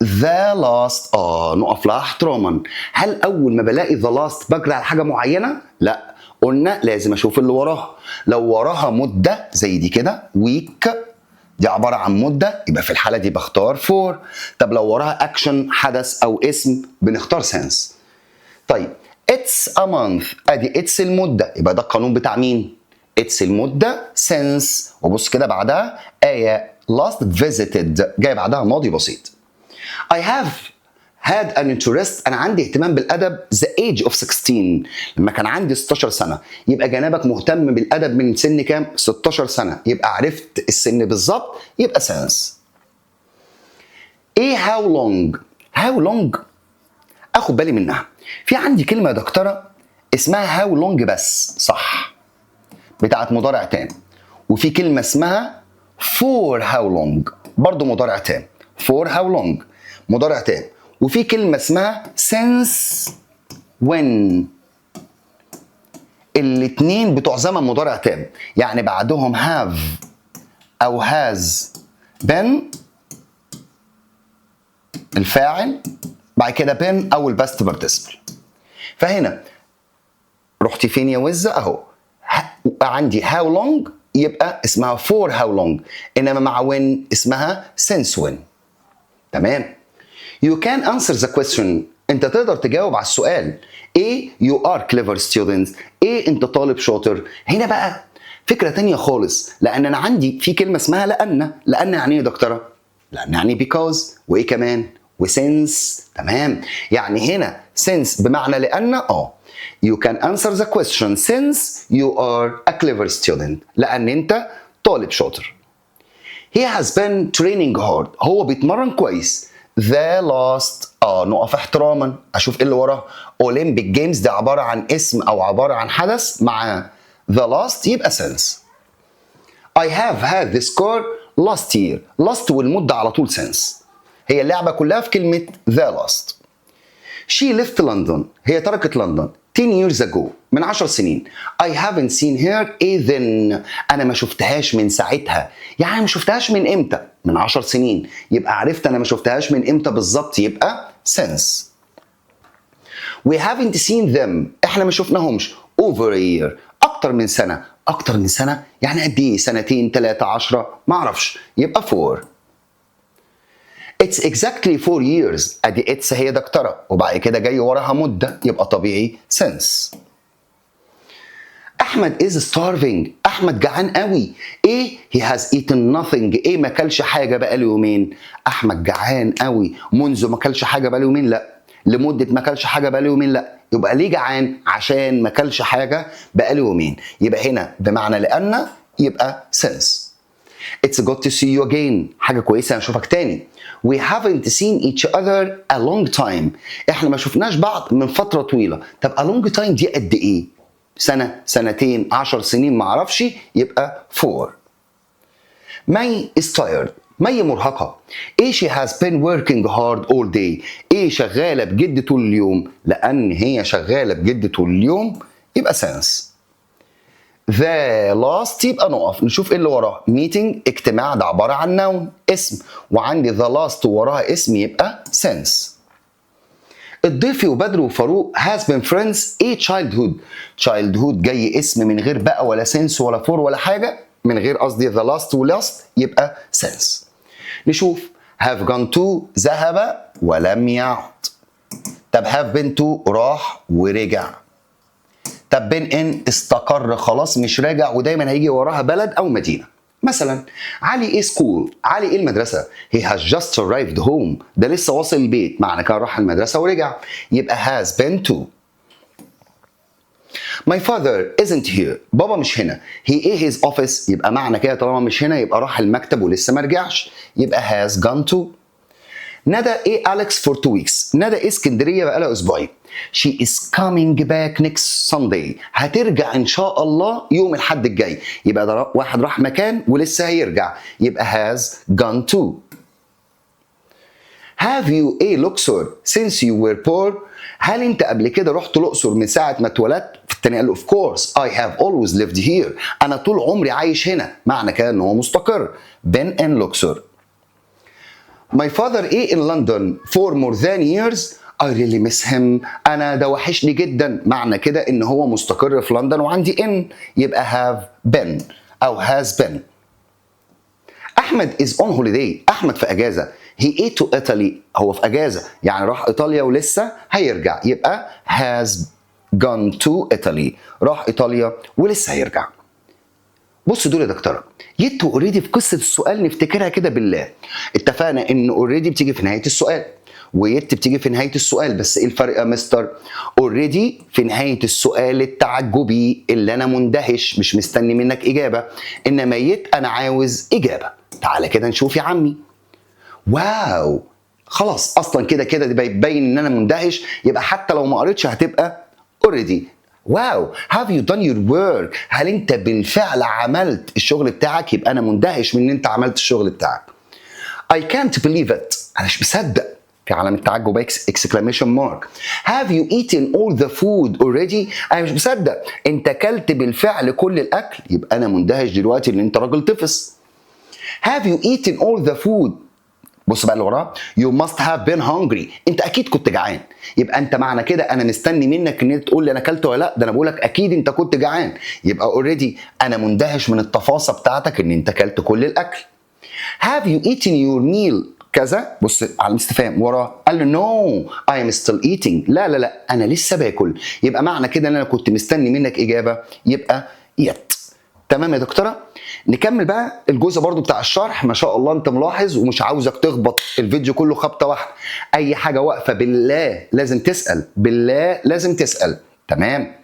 the last نقف لها احتراما. هل اول ما بلاقي the last بجري على حاجة معينة؟ لا، قلنا لازم اشوف اللي وراها. لو وراها مدة زي دي كده week، دي عبارة عن مدة، يبقى في الحالة دي بختار for. طب لو وراها اكشن حدث او اسم بنختار since. طيب it's a month، ادي it's المدة، يبقى ده القانون بتاع مين؟ it's المدة since، وبص كده بعدها آية last visited، جاي بعدها ماضي بسيط. I have had an interest، أنا عندي اهتمام بالأدب the age of 16، لما كان عندي 16 سنة، يبقى جنابك مهتم بالأدب من سن كام؟ 16 سنة، يبقى عرفت السن بالظبط، يبقى since. إيه how long؟ how long اخد بالي منها. في عندي كلمه يا دكتوره اسمها هاو لونج بس، صح، بتاعت مضارع تام. وفي كلمه اسمها فور هاو لونج، برضه مضارع تام. فور هاو لونج مضارع تام. وفي كلمه اسمها since when، الاتنين بتوع زمن مضارع تام، يعني بعدهم have او has been الفاعل، بعد كده been او الباست بارتيسيبل. فهنا رحتي فين يا وزة؟ اهو عندي how long يبقى اسمها for how long، انما مع when اسمها since when. تمام. You can answer the question، انت تقدر تجاوب على السؤال. ايه you are clever students، ايه انت طالب شاطر. هنا بقى فكرة تانية خالص، لان انا عندي في كلمة اسمها لان. لان يعني ايه يا دكتورة؟ لان يعني because، وايه كمان؟ وسنس. تمام. يعني هنا since بمعنى لأن you can answer the question since you are a clever student، لأن أنت طالب شاطر. He has been training hard، هو بيتمرن كويس. The last نقف احتراما، أشوف إيه اللي وراه. Olympic Games دي عبارة عن اسم أو عبارة عن حدث، مع the last يبقى since. I have had this car last year، last والمدة على طول since. هي اللعبة كلها في كلمة the last. She left London، هي تركت لندن 10 years ago، من 10 سنين. I haven't seen her then، أنا ما شفتهاش من ساعتها. يعني ما شفتهاش من إمتى؟ من 10 سنين. يبقى عرفت أنا ما شفتهاش من إمتى بالظبط، يبقى since. We haven't seen them، إحنا ما شفناهمش over a year، أكتر من سنة. أكتر من سنة يعني قد إيه؟ سنتين، 3، 10، ما أعرفش، يبقى 4. It's exactly 4 years، ادي it's هي دكتورة، وبعد كده جاي وراها مدة، يبقى طبيعي since. احمد is starving، احمد جعان قوي. ايه؟ he has eaten nothing، ايه ما كلش حاجة بقاله يومين. احمد جعان قوي منذ ما كلش حاجة بقاله يومين، لا. لمدة ما كلش حاجة بقاله يومين، لا. يبقى ليه جعان؟ عشان ما كلش حاجة بقاله يومين، يبقى هنا بمعنى لأن، يبقى since. It's good to see you again، حاجة كويسة نشوفك تاني. We haven't seen each other a long time، احنا ما شفناش بعض من فترة طويلة. طب a long time دي قد ايه؟ سنة، سنتين، 10 سنين، معرفش، يبقى 4. May is tired، مي مرهقة. ايه she has been working hard all day، ايه شغالة بجد طول اليوم. لأن هي شغالة بجد طول اليوم، يبقى since. The last يبقى نقف نشوف ايه اللي وراه. meeting اجتماع، ده عبارة عن noun اسم، وعندي the last وراها اسم، يبقى since. الضيفي وبدر وفاروق has been friends a childhood. childhood جاي اسم من غير بقى ولا since ولا for ولا حاجة، من غير قصدي the last و last، يبقى since. نشوف have gone to ذهب ولم يعد. طب have been to راح ورجع. طب بين ان استقر خلاص مش راجع، ودايما هيجي وراها بلد او مدينه. مثلا علي ايه سكول، علي ايه المدرسه. he has just arrived home، ده لسه واصل البيت، معنى كان راح المدرسه ورجع، يبقى has been to. my father isn't here، بابا مش هنا. he is his office، يبقى معنى كده طالما مش هنا يبقى راح المكتب ولسه ما رجعش، يبقى has gone to. ندى ايه أليكس for 2 weeks، ندى ايه اسكندريه بقالها اسبوعين. she is coming back next Sunday، هترجع ان شاء الله يوم الحد الجاي، يبقى ده واحد راح مكان ولسه هيرجع، يبقى has gone to. Have you a Luxor since you were poor؟ هل انت قبل كده رحت الاقصر من ساعه ما اتولدت؟ في الثانيه قال له of course I have always lived here. انا طول عمري عايش هنا، معنى كده ان هو مستقر. been in Luxor. My father in London for more than years. I really miss him. انا ده وحشني جدا، معنى كده ان هو مستقر في لندن وعندي in، يبقى have been او has been. احمد is on holiday. احمد في اجازه. he ate to Italy. هو في اجازه يعني راح ايطاليا ولسه هيرجع، يبقى has gone to Italy. راح ايطاليا ولسه هيرجع. بص دول يا دكتوره، يت اوريدي في قصه السؤال نفتكرها كده بالله. اتفقنا ان اوريدي بتيجي في نهايه السؤال ويت بتيجي في نهايه السؤال، بس ايه الفرق يا مستر؟ اوريدي في نهايه السؤال التعجبي اللي انا مندهش مش مستني منك اجابه، انما يت انا عاوز اجابه. تعالى كده نشوف يا عمي. واو، خلاص اصلا كده كده دي بيبين ان انا مندهش، يبقى حتى لو ما قريتش هتبقى اوريدي. واو، have you done your work؟ هل انت بالفعل عملت الشغل بتاعك؟ يبقى انا مندهش من ان انت عملت الشغل بتاعك. I can't believe it. انا مش مصدق، في علامة تعجب exclamation mark. Have you eaten all the food already؟ انا مش مصدق انت اكلت بالفعل كل الاكل، يبقى انا مندهش دلوقتي ان انت راجل طفس. Have you eaten all the food؟ بص بقى اللي وراه. You must have been hungry. انت اكيد كنت جعان، يبقى انت معنى كده انا مستني منك ان انت تقول لي انا اكلت ولا لا، ده انا بقول لك اكيد انت كنت جعان، يبقى اوريدي انا مندهش من التفاصيل بتاعتك ان انت اكلت كل الاكل. Have you eaten your meal كذا؟ بص على الاستفهام وراه، قال له no I am still eating. لا لا لا انا لسه باكل، يبقى معنى كده ان انا كنت مستني منك اجابه، يبقى yet. تمام يا دكتوره؟ نكمل بقى الجزء برضو بتاع الشرح. ما شاء الله انت ملاحظ ومش عاوزك تخبط الفيديو كله خبطه واحده، اي حاجه واقفه بالله لازم تسال، بالله لازم تسال. تمام؟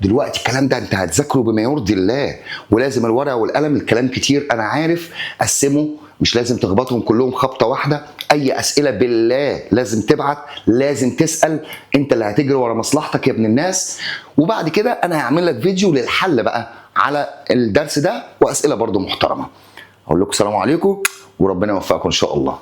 دلوقتي الكلام ده انت هتذاكره بما يرضي الله، ولازم الورقه والقلم، الكلام كتير انا عارف، قسمه، مش لازم تخبطهم كلهم خبطه واحده. اي اسئله بالله لازم تبعت، لازم تسال، انت اللي هتجري ورا مصلحتك يا ابن الناس. وبعد كده انا هعمل لك فيديو للحل بقى على الدرس ده واسئله برضو محترمه. اقول لكم السلام عليكم وربنا يوفقكم ان شاء الله.